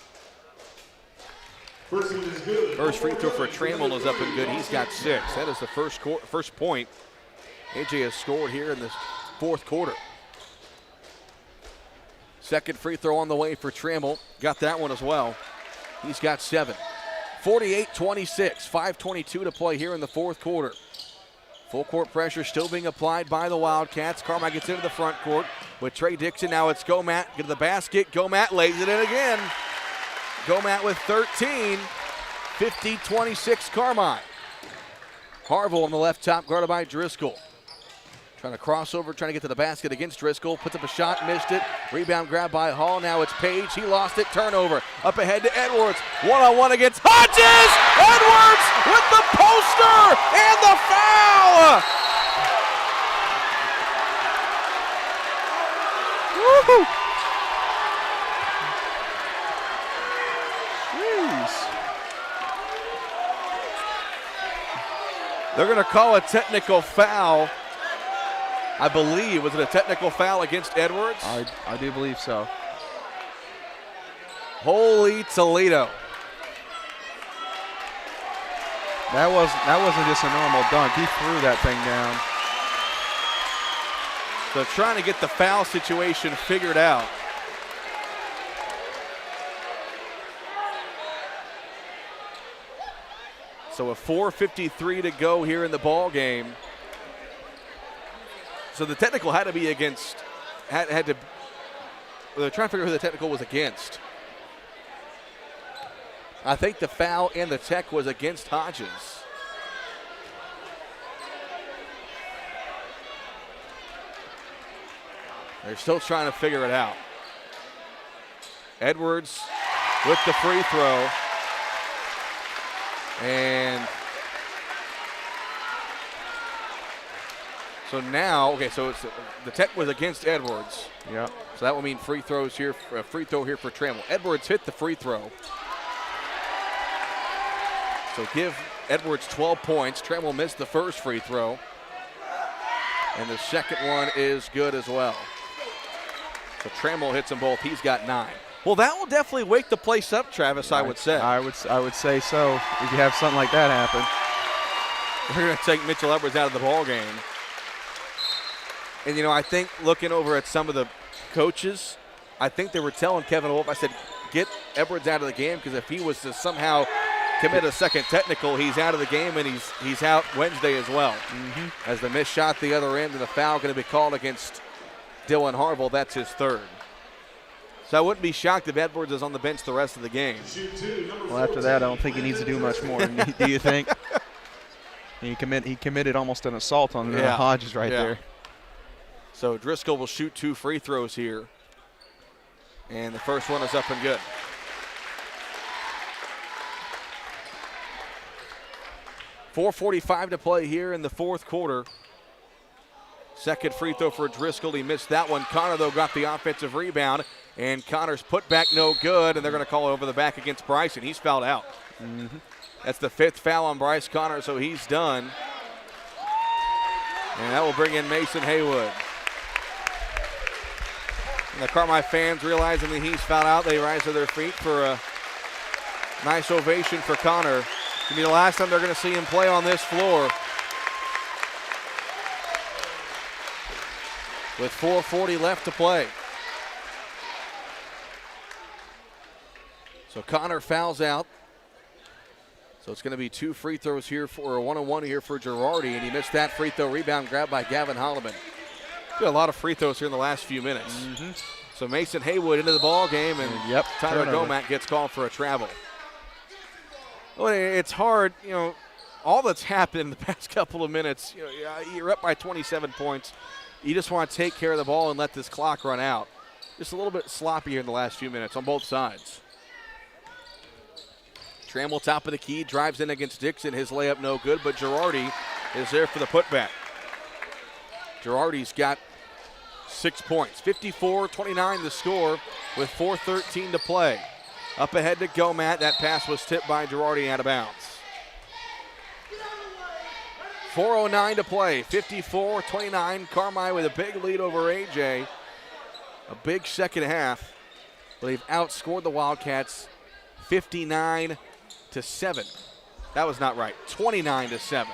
First free throw for Trammell is up and good. He's got 6. That is the first point AJ has scored here in this fourth quarter. Second free throw on the way for Trammell. Got that one as well. He's got 7. 48-26, 5:22 to play here in the fourth quarter. Full court pressure still being applied by the Wildcats. Carmi gets into the front court with Trey Dixon. Now it's Gomat. Get to the basket. Gomat lays it in again. Gomat with 13. 50-26 Carmi. Harville on the left top, guarded by Driscoll. Trying to cross over, trying to get to the basket against Driscoll. Puts up a shot, missed it. Rebound grab by Hall. Now it's Page. He lost it. Turnover. Up ahead to Edwards. One-on-one against Hodges. Edwards with the poster and the foul. Woo-hoo. Jeez. They're going to call a technical foul. I believe, was it a technical foul against Edwards? I do believe so. Holy Toledo. That wasn't just a normal dunk. He threw that thing down. So trying to get the foul situation figured out. So with 4:53 to go here in the ball game. So the technical had to be against, they're trying to figure out who the technical was against. I think the foul and the tech was against Hodges. They're still trying to figure it out. Edwards with the free throw. And so now, okay, so it's the tech was against Edwards. Yeah. So that will mean free throws here, free throw here for Trammell. Edwards hit the free throw. So give Edwards 12 points. Trammell missed the first free throw. And the second one is good as well. So Trammell hits them both. He's got 9. Well, that will definitely wake the place up, Travis, I would say. I would say so if you have something like that happen. We're going to take Mitchell Edwards out of the ball game. And, you know, I think looking over at some of the coaches, I think they were telling Kevin Wolf, I said, get Edwards out of the game because if he was to somehow commit a second technical, he's out of the game and he's out Wednesday as well. Mm-hmm. As the missed shot the other end and the foul going to be called against Dylan Harville. That's his 3rd. So I wouldn't be shocked if Edwards is on the bench the rest of the game. Well, after that, I don't think he needs to do much more. Do you think? He committed almost an assault on Hodges right there. So Driscoll will shoot 2 free throws here. And the first one is up and good. .445 to play here in the fourth quarter. Second free throw for Driscoll. He missed that one. Connor, though, got the offensive rebound. And Connor's putback no good. And they're going to call over the back against Bryson. He's fouled out. Mm-hmm. That's the 5th foul on Bryce Connor, so he's done. And that will bring in Mason Haywood. And the Carmi fans realizing that he's fouled out, they rise to their feet for a nice ovation for Connor. It's going to be the last time they're going to see him play on this floor. With 4:40 left to play. So Connor fouls out. So it's going to be 2 free throws here for a 1-on-1 here for Girardi, and he missed that free throw. Rebound grabbed by Gavin Holloman. Got a lot of free throws here in the last few minutes. Mm-hmm. So Mason Haywood into the ball game, and Tyler Gomat gets called for a travel. Well, it's hard, all that's happened in the past couple of minutes. You're up by 27 points. You just want to take care of the ball and let this clock run out. Just a little bit sloppy here in the last few minutes on both sides. Trammell, top of the key, drives in against Dixon. His layup no good, but Girardi is there for the putback. Girardi's got 6 points. 54-29 the score with 4:13 to play. Up ahead to Gomat. That pass was tipped by Girardi out of bounds. 4:09 to play. 54-29. Carmi with a big lead over AJ. A big second half. They've outscored the Wildcats 59-7. That was not right. 29-7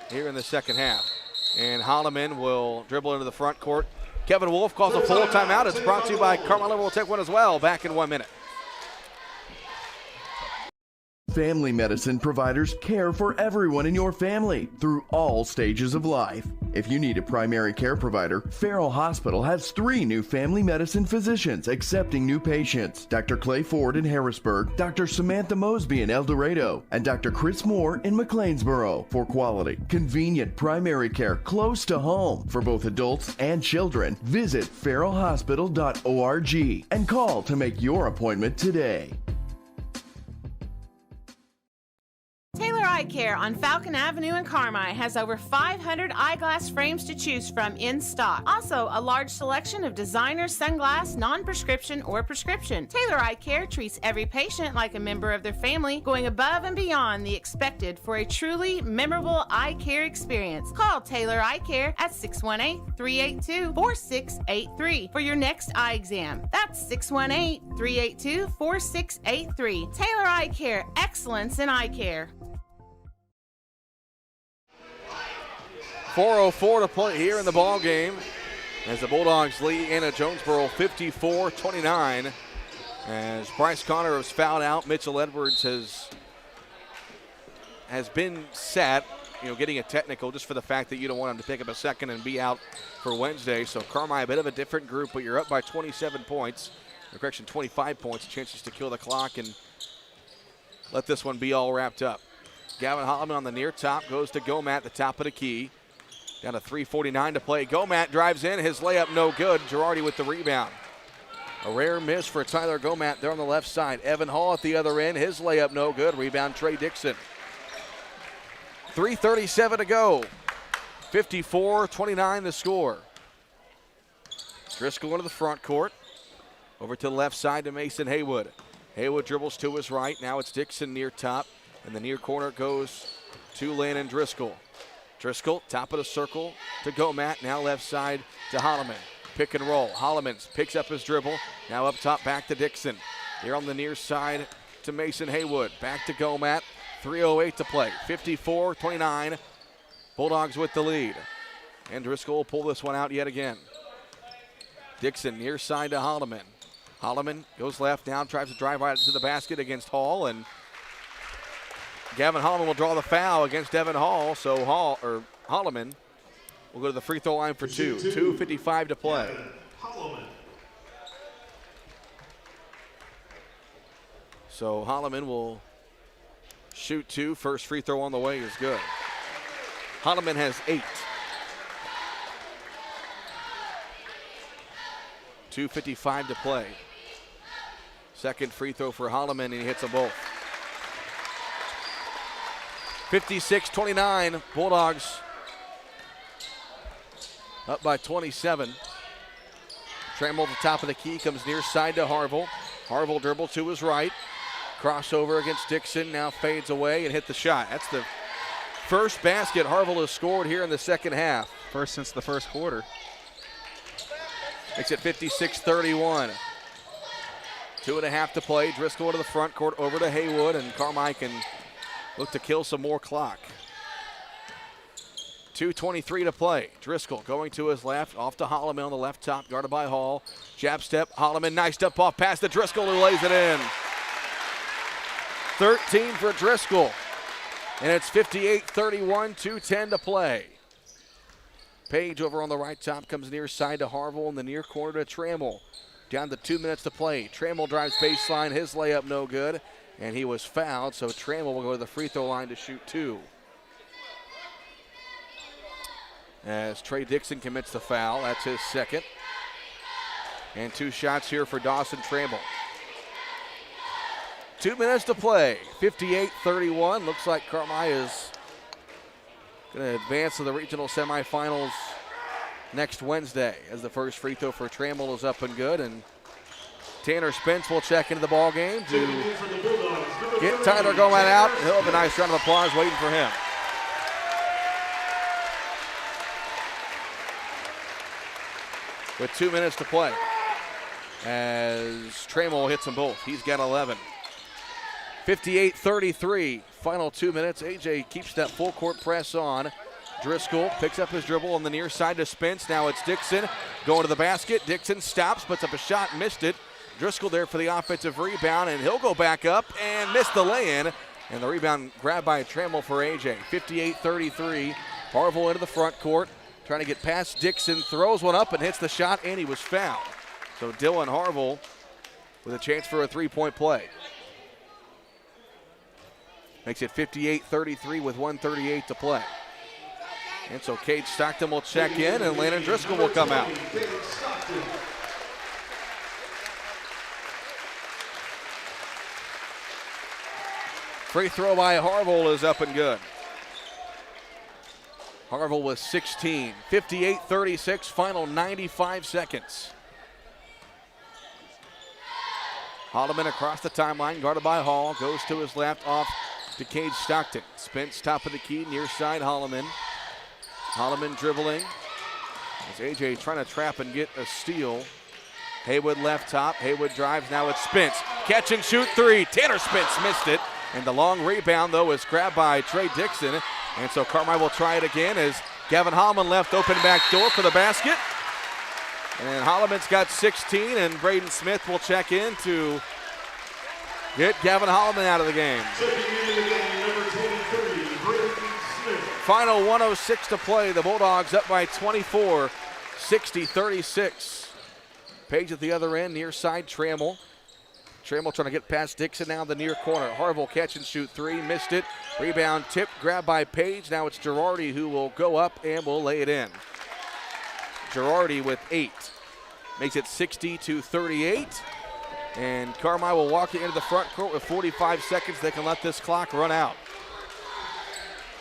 here in the second half. And Holloman will dribble into the front court. Kevin Wolf calls a full timeout. It's brought to you by Carmi Lumber. Will take one as well. Back in 1 minute. Family medicine providers care for everyone in your family through all stages of life. If you need a primary care provider, Farrell Hospital has 3 new family medicine physicians accepting new patients. Dr. Clay Ford in Harrisburg, Dr. Samantha Mosby in El Dorado, and Dr. Chris Moore in McLeansboro for quality, convenient primary care close to home for both adults and children. Visit farrellhospital.org and call to make your appointment today. Taylor Eye Care on Falcon Avenue in Carmi has over 500 eyeglass frames to choose from in stock. Also, a large selection of designer sunglass, non-prescription or prescription. Taylor Eye Care treats every patient like a member of their family, going above and beyond the expected for a truly memorable eye care experience. Call Taylor Eye Care at 618-382-4683 for your next eye exam. That's 618-382-4683. Taylor Eye Care, excellence in eye care. 4:04 to play here in the ball game as the Bulldogs lead Anna-Jonesboro 54-29. As Bryce Connor is fouled out, Mitchell Edwards has been sat, getting a technical just for the fact that you don't want him to pick up a second and be out for Wednesday. So Carmi, a bit of a different group, but you're up by 27 points. Or correction, 25 points. Chances to kill the clock and let this one be all wrapped up. Gavin Holloman on the near top goes to Gomat, the top of the key. Down to 3:49 to play. Gomat drives in. His layup no good. Girardi with the rebound. A rare miss for Tyler Gomat there on the left side. Evan Hall at the other end. His layup no good. Rebound Trey Dixon. 3:37 to go. 54-29 the score. Driscoll into the front court. Over to the left side to Mason Haywood. Haywood dribbles to his right. Now it's Dixon near top. And the near corner goes to Landon Driscoll. Driscoll, top of the circle to Gomat. Now left side to Holloman. Pick and roll. Holloman picks up his dribble. Now up top, back to Dixon. Here on the near side to Mason Haywood. Back to Gomat. 3:08 to play. 54-29. Bulldogs with the lead. And Driscoll will pull this one out yet again. Dixon near side to Holloman. Holloman goes left now, tries to drive right to the basket against Hall, and Gavin Holloman will draw the foul against Evan Hall, so Holloman will go to the free throw line for 2. 2:55 to play. So Holloman will shoot 2. First free throw on the way is good. Holloman has 8. 2:55 to play. Second free throw for Holloman, and he hits them both. 56-29, Bulldogs up by 27. Trammell at the top of the key, comes near side to Harville. Harville dribble to his right. Crossover against Dixon, now fades away and hit the shot. That's the first basket Harville has scored here in the second half. First since the first quarter. Makes it 56-31. 2.5 to play. Driscoll to the front court, over to Haywood, and Carmi can look to kill some more clock. 2:23 to play. Driscoll going to his left, off to Holloman on the left top, guarded by Hall. Jab step, Holloman, nice step off pass to Driscoll, who lays it in. 13 for Driscoll, and it's 58-31, 2:10 to play. Page over on the right top comes near side to Harville, in the near corner to Trammell. Down to 2 minutes to play. Trammell drives baseline, his layup no good. and he was fouled, so Trammell will go to the free throw line to shoot 2. As Trey Dixon commits the foul, that's his second. And 2 shots here for Dawson Trammell. 2 minutes to play, 58-31. Looks like Carmi is going to advance to the regional semifinals next Wednesday, as the first free throw for Trammell is up and good. And Tanner Spence will check into the ball game to get Tyler going out. He'll have a nice round of applause waiting for him. With 2 minutes to play, as Trammell hits them both. He's got 11. 58-33, final 2 minutes. AJ keeps that full court press on. Driscoll picks up his dribble on the near side to Spence. Now it's Dixon going to the basket. Dixon stops, puts up a shot, missed it. Driscoll there for the offensive rebound, and he'll go back up and miss the lay-in. And the rebound grabbed by Trammell for AJ. 58-33, Harville into the front court. Trying to get past Dixon, throws one up and hits the shot, and he was fouled. So Dylan Harville with a chance for a 3-point play. Makes it 58-33 with 1:38 to play. And so Cade Stockton will check in, and Landon Driscoll will come out. Free throw by Harville is up and good. Harville with 16. 58-36, final 95 seconds. Holloman across the timeline, guarded by Hall. Goes to his left, off to Cade Stockton. Spence top of the key, near side Holloman. Holloman dribbling. As AJ trying to trap and get a steal. Haywood left top. Haywood drives, now it's Spence. Catch and shoot 3. Tanner Spence missed it. And the long rebound, though, is grabbed by Trey Dixon. And so Carmi will try it again as Gavin Holloman left open back door for the basket. And Holloman's got 16, and Braden Smith will check in to get Gavin Holloman out of the game. Final 106 to play. The Bulldogs up by 24, 60-36. Page at the other end, near side Trammell. Trammell trying to get past Dixon, now the near corner. Harville catch and shoot 3, missed it. Rebound tip, grabbed by Page. Now it's Girardi who will go up and will lay it in. Girardi with 8. Makes it 60-38. And Carmi will walk it into the front court with 45 seconds. They can let this clock run out.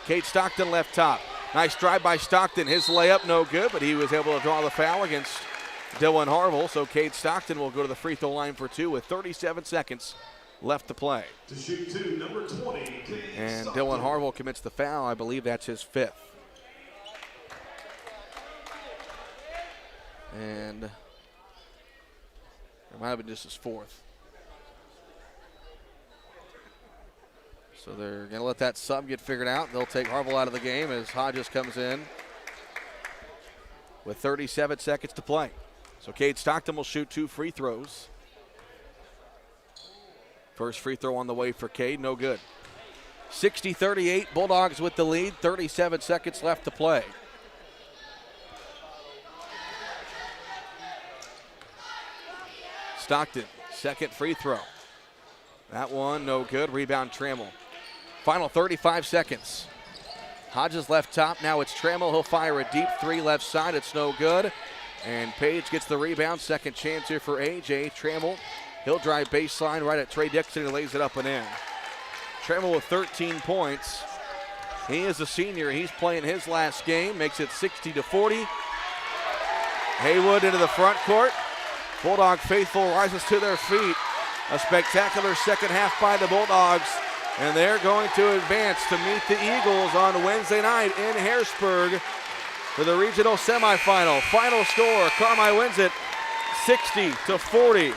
Cade Stockton left top. Nice drive by Stockton. His layup no good, but he was able to draw the foul against Dylan Harville. So Cade Stockton will go to the free throw line for 2 with 37 seconds left to play. To shoot 2, number 20. And Dylan Harville commits the foul. I believe that's his 5th. And it might have been just his 4th. So they're going to let that sub get figured out. They'll take Harville out of the game as Hodges comes in with 37 seconds to play. So Cade Stockton will shoot 2 free throws. First free throw on the way for Cade, no good. 60-38, Bulldogs with the lead, 37 seconds left to play. Stockton, second free throw. That one, no good. Rebound, Trammell. Final 35 seconds. Hodges left top. Now it's Trammell. He'll fire a deep 3 left side. It's no good. And Page gets the rebound. Second chance here for AJ. Trammell, he'll drive baseline right at Trey Dixon and lays it up and in. Trammell with 13 points. He is a senior. He's playing his last game. Makes it 60-40. Haywood into the front court. Bulldog faithful rises to their feet. A spectacular second half by the Bulldogs. And they're going to advance to meet the Eagles on Wednesday night in Harrisburg for the regional semifinal. Final score, Carmi wins it 60-40.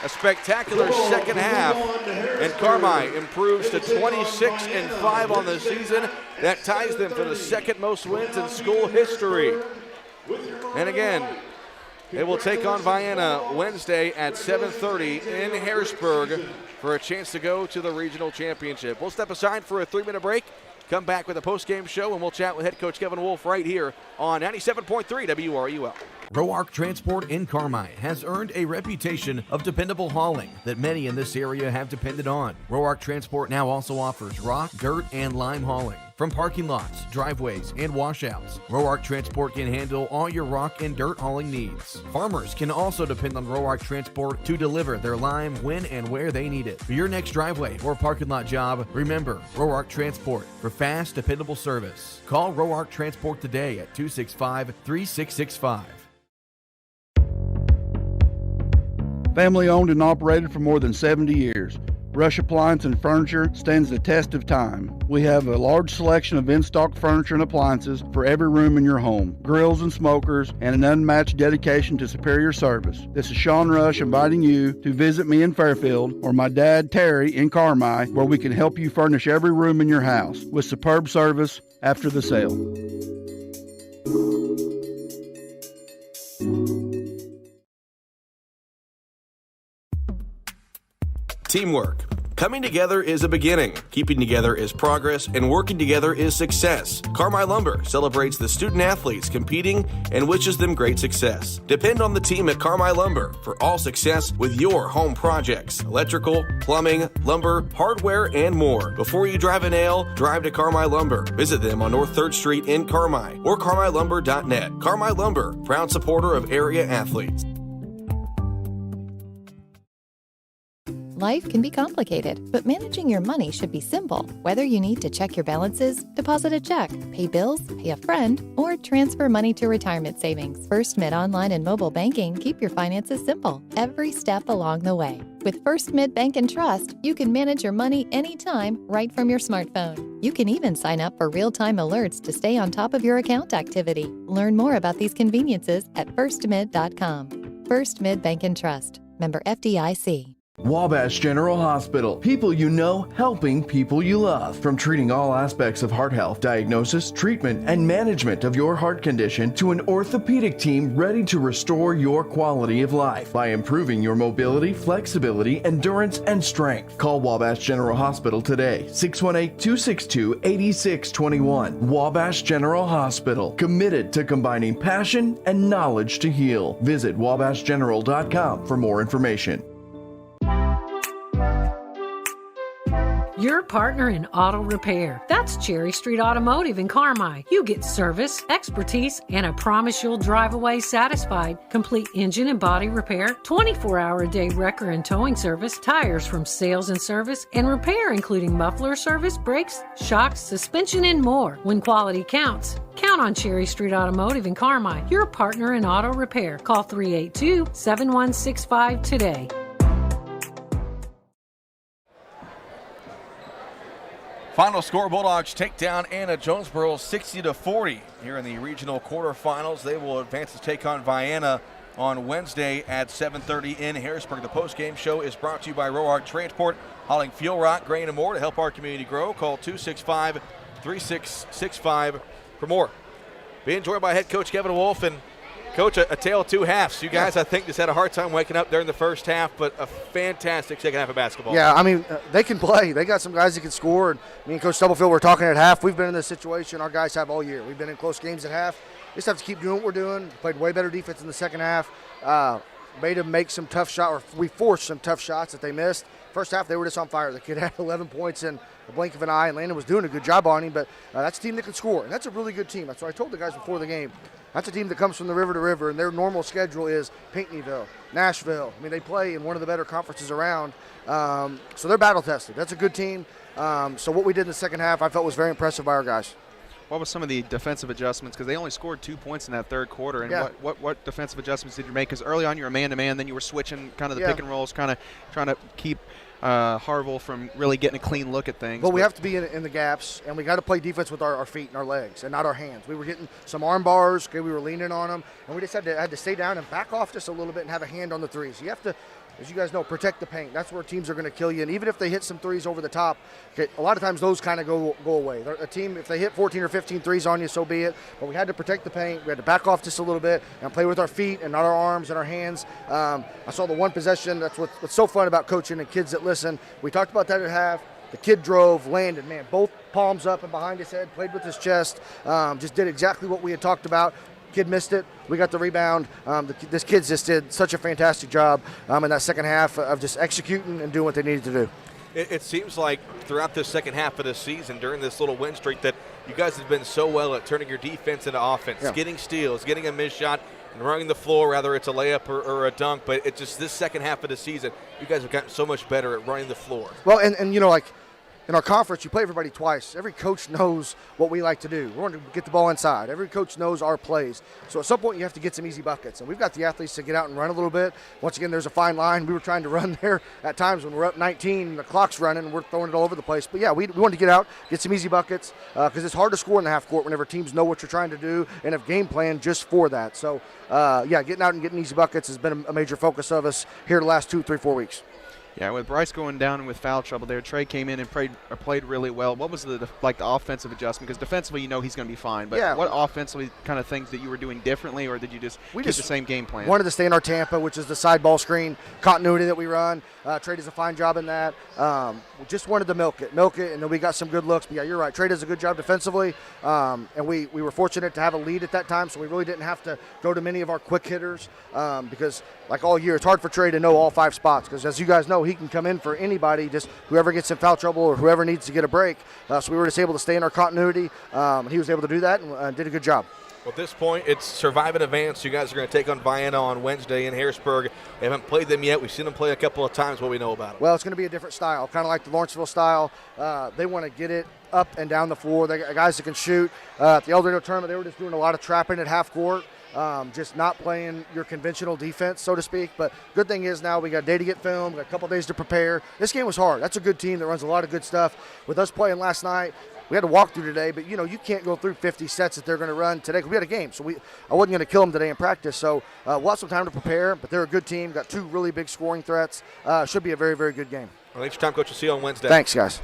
A spectacular second half, and Carmi improves to 26-5 on the season. That ties them for the second most wins in school history. And again, they will take on Vienna Wednesday at 7:30 in Harrisburg for a chance to go to the regional championship. We'll step aside for a 3-minute break, come back with a post-game show, and we'll chat with head coach Kevin Wolf right here on 97.3 WRUL. Roark Transport in Carmi has earned a reputation of dependable hauling that many in this area have depended on. Roark Transport now also offers rock, dirt, and lime hauling. From parking lots, driveways, and washouts, Roark Transport can handle all your rock and dirt hauling needs. Farmers can also depend on Roark Transport to deliver their lime when and where they need it. For your next driveway or parking lot job, remember Roark Transport for fast, dependable service. Call Roark Transport today at 265-3665. Family owned and operated for more than 70 years. Rush Appliance and Furniture stands the test of time. We have a large selection of in-stock furniture and appliances for every room in your home, grills and smokers, and an unmatched dedication to superior service. This is Sean Rush inviting you to visit me in Fairfield or my dad Terry in Carmi, where we can help you furnish every room in your house with superb service after the sale. Teamwork. Coming together is a beginning. Keeping together is progress, and working together is success. Carmi Lumber celebrates the student athletes competing and wishes them great success. Depend on the team at Carmi Lumber for all success with your home projects. Electrical, plumbing, lumber, hardware, and more. Before you drive a nail, drive to Carmi Lumber. Visit them on North 3rd Street in Carmi or carmilumber.net. Carmi Lumber, proud supporter of area athletes. Life can be complicated, but managing your money should be simple. Whether you need to check your balances, deposit a check, pay bills, pay a friend, or transfer money to retirement savings, First Mid Online and Mobile Banking keep your finances simple every step along the way. With First Mid Bank and Trust, you can manage your money anytime right from your smartphone. You can even sign up for real-time alerts to stay on top of your account activity. Learn more about these conveniences at firstmid.com. First Mid Bank and Trust. Member FDIC. Wabash General Hospital. People you know, helping people you love. From treating all aspects of heart health, diagnosis, treatment, and management of your heart condition to an orthopedic team ready to restore your quality of life by improving your mobility, flexibility, endurance, and strength. Call Wabash General Hospital today. 618-262-8621. Wabash General Hospital. Committed to combining passion and knowledge to heal. Visit wabashgeneral.com for more information. Your partner in auto repair. That's Cherry Street Automotive in Carmi. You get service, expertise, and I promise you'll drive away satisfied. Complete engine and body repair, 24-hour-a-day wrecker and towing service, tires from sales and service, and repair including muffler service, brakes, shocks, suspension, and more. When quality counts, count on Cherry Street Automotive in Carmi. Your partner in auto repair. Call 382-7165 today. Final score, Bulldogs take down Anna-Jonesboro 60-40 here in the regional quarterfinals. They will advance to take on Vienna on Wednesday at 7:30 in Harrisburg. The postgame show is brought to you by Roark Transport, hauling fuel, rock, grain, and more to help our community grow. Call 265-3665 for more. Being joined by head coach Kevin Wolf. And Coach, a tale of two halves. You guys, I think, just had a hard time waking up there in the first half, but a fantastic second half of basketball. Yeah, I mean, they can play. They got some guys that can score. And me and Coach Stubblefield were talking at half. We've been in this situation our guys have all year. We've been in close games at half. Just have to keep doing what we're doing. Played way better defense in the second half. Made them make some tough shots, or we forced some tough shots that they missed. First half, they were just on fire. The kid had 11 points in a blink of an eye, and Landon was doing a good job on him, but that's a team that can score, and that's a really good team. That's what I told the guys before the game. That's a team that comes from the river to river, and their normal schedule is Pinckneyville, Nashville. I mean, they play in one of the better conferences around, so they're battle-tested. That's a good team. So what we did in the second half I felt was very impressive by our guys. What was some of the defensive adjustments? Because they only scored 2 points in that third quarter. And what defensive adjustments did you make? Because early on you were man-to-man, then you were switching kind of the pick and rolls, kind of trying to keep Harville from really getting a clean look at things. Well, we have to be in the gaps, and we got to play defense with our feet and our legs and not our hands. We were getting some arm bars, we were leaning on them, and we just had to stay down and back off just a little bit and have a hand on the threes. You have to, as you guys know, protect the paint. That's where teams are going to kill you. And even if they hit some threes over the top, a lot of times those kind of go away. A team, if they hit 14 or 15 threes on you, so be it. But we had to protect the paint. We had to back off just a little bit and play with our feet and not our arms and our hands. I saw the one possession. That's what's so fun about coaching and kids that listen. We talked about that at half. The kid drove, landed, man, both palms up and behind his head, played with his chest, just did exactly what we had talked about. Kid missed it. We got the rebound. This kid just did such a fantastic job in that second half of just executing and doing what they needed to do. It seems like throughout the second half of the season, during this little win streak, that you guys have been so well at turning your defense into offense, getting steals, getting a missed shot, and running the floor, whether it's a layup or a dunk. But it's just this second half of the season, you guys have gotten so much better at running the floor. Well, and you know, like, in our conference, you play everybody twice. Every coach knows what we like to do. We want to get the ball inside. Every coach knows our plays. So at some point, you have to get some easy buckets. And we've got the athletes to get out and run a little bit. Once again, there's a fine line. We were trying to run there at times when we're up 19 and the clock's running and we're throwing it all over the place. But, yeah, we wanted to get out, get some easy buckets because it's hard to score in the half court whenever teams know what you're trying to do and have game plan just for that. So, getting out and getting easy buckets has been a major focus of us here the last 2, 3, 4 weeks. Yeah, with Bryce going down and with foul trouble there, Trey came in and played really well. What was the offensive adjustment? Because defensively, you know he's going to be fine. But what offensively kind of things that you were doing differently, or did you just keep the same game plan? Wanted to stay in our Tampa, which is the side ball screen continuity that we run. Trey does a fine job in that. We just wanted to milk it, and then we got some good looks. But, yeah, you're right. Trey does a good job defensively, and we were fortunate to have a lead at that time, so we really didn't have to go to many of our quick hitters because, like all year, it's hard for Trey to know all 5 spots because, as you guys know, he can come in for anybody, just whoever gets in foul trouble or whoever needs to get a break. So we were just able to stay in our continuity. He was able to do that and did a good job. Well, at this point, it's survive and advance. You guys are going to take on Vienna on Wednesday in Harrisburg. We haven't played them yet. We've seen them play a couple of times. What we know about them? Well, it's going to be a different style, kind of like the Lawrenceville style. They want to get it up and down the floor. They got guys that can shoot. At the El Dorado tournament, they were just doing a lot of trapping at half court. Just not playing your conventional defense, so to speak. But good thing is now we got a day to get filmed, got a couple days to prepare. This game was hard. That's a good team that runs a lot of good stuff. With us playing last night, we had to walk through today, but, you know, you can't go through 50 sets that they're going to run today because we had a game. So I wasn't going to kill them today in practice. So we'll have some time to prepare, but they're a good team, got 2 really big scoring threats. Should be a very, very good game. Well, thanks for your time, Coach. We'll see you on Wednesday. Thanks, guys.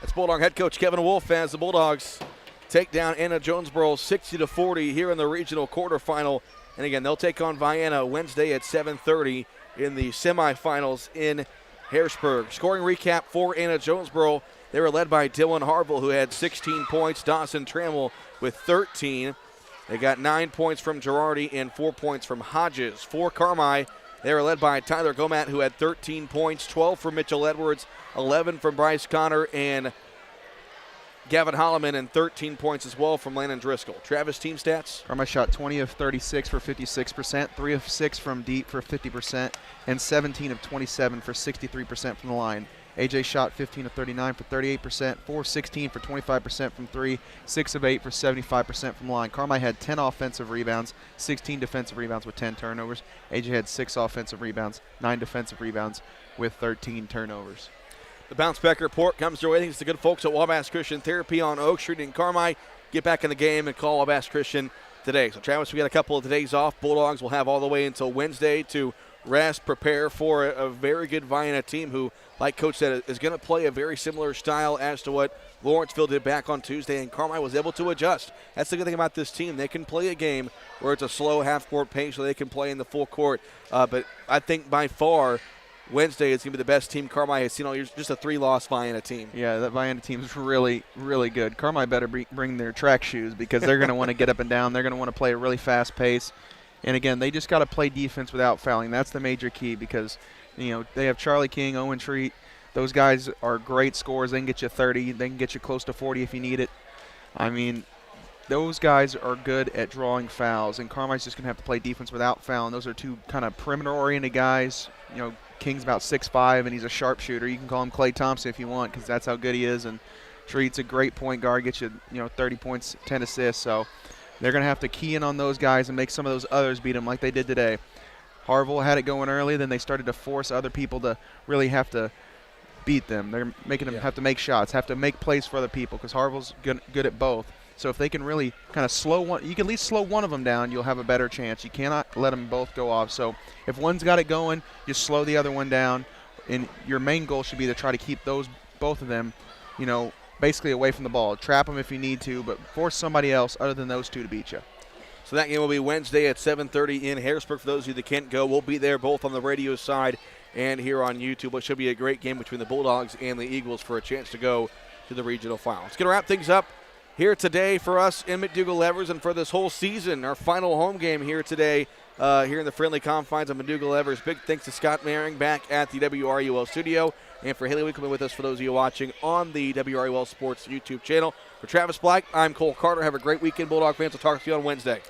That's Bulldog head coach Kevin Wolf as the Bulldogs take down Anna-Jonesboro 60-40 here in the regional quarterfinal. And again, they'll take on Vienna Wednesday at 7:30 in the semifinals in Harrisburg. Scoring recap for Anna-Jonesboro. They were led by Dylan Harville, who had 16 points. Dawson Trammell with 13. They got 9 points from Girardi and 4 points from Hodges. For Carmi, they were led by Tyler Gomat, who had 13 points, 12 from Mitchell Edwards, 11 from Bryce Connor, and Gavin Holloman, and 13 points as well from Landon Driscoll. Travis, team stats? Carmi shot 20 of 36 for 56%, 3 of 6 from deep for 50%, and 17 of 27 for 63% from the line. AJ shot 15 of 39 for 38%, 4 of 16 for 25% from 3, 6 of 8 for 75% from the line. Carmi had 10 offensive rebounds, 16 defensive rebounds with 10 turnovers. AJ had 6 offensive rebounds, 9 defensive rebounds with 13 turnovers. The bounce back report comes your way. Thanks to the good folks at Wabash Christian Therapy on Oak Street in Carmi. Get back in the game and call Wabash Christian today. So, Travis, we got a couple of days off. Bulldogs will have all the way until Wednesday to rest, prepare for a very good Vienna team who, like Coach said, is going to play a very similar style as to what Lawrenceville did back on Tuesday, and Carmi was able to adjust. That's the good thing about this team. They can play a game where it's a slow half-court pace so they can play in the full court. But I think by far Wednesday is going to be the best team Carmi has seen all year. Just a 3-loss Vienna team. Yeah, that Vienna team is really, really good. Carmi better bring their track shoes because they're going to want to get up and down. They're going to want to play a really fast pace. And, again, they just got to play defense without fouling. That's the major key because, you know, they have Charlie King, Owen Treat. Those guys are great scorers. They can get you 30. They can get you close to 40 if you need it. I mean, those guys are good at drawing fouls, and Carmi's just going to have to play defense without fouling. Those are 2 kind of perimeter-oriented guys. You know, King's about 6'5", and he's a sharpshooter. You can call him Klay Thompson if you want because that's how good he is. And Treat's a great point guard, gets you, 30 points, 10 assists. So they're going to have to key in on those guys and make some of those others beat them like they did today. Harville had it going early, then they started to force other people to really have to beat them. They're making them have to make shots, have to make plays for other people because Harville's good at both. So if they can really kind of slow one, you can at least slow one of them down, you'll have a better chance. You cannot let them both go off. So if one's got it going, just slow the other one down. And your main goal should be to try to keep both of them, basically away from the ball. Trap them if you need to, but force somebody else other than those 2 to beat you. So that game will be Wednesday at 7:30 in Harrisburg. For those of you that can't go, we'll be there both on the radio side and here on YouTube. It should be a great game between the Bulldogs and the Eagles for a chance to go to the regional final. It's going to wrap things up here today for us in McDougall-Evers and for this whole season. Our final home game here today here in the friendly confines of McDougall-Evers. Big thanks to Scott Maring back at the WRUL studio, and for Haley Winkleman with us, for those of you watching on the WRUL Sports YouTube channel. For Travis Black, I'm Cole Carter. Have a great weekend, Bulldog fans. We'll talk to you on Wednesday.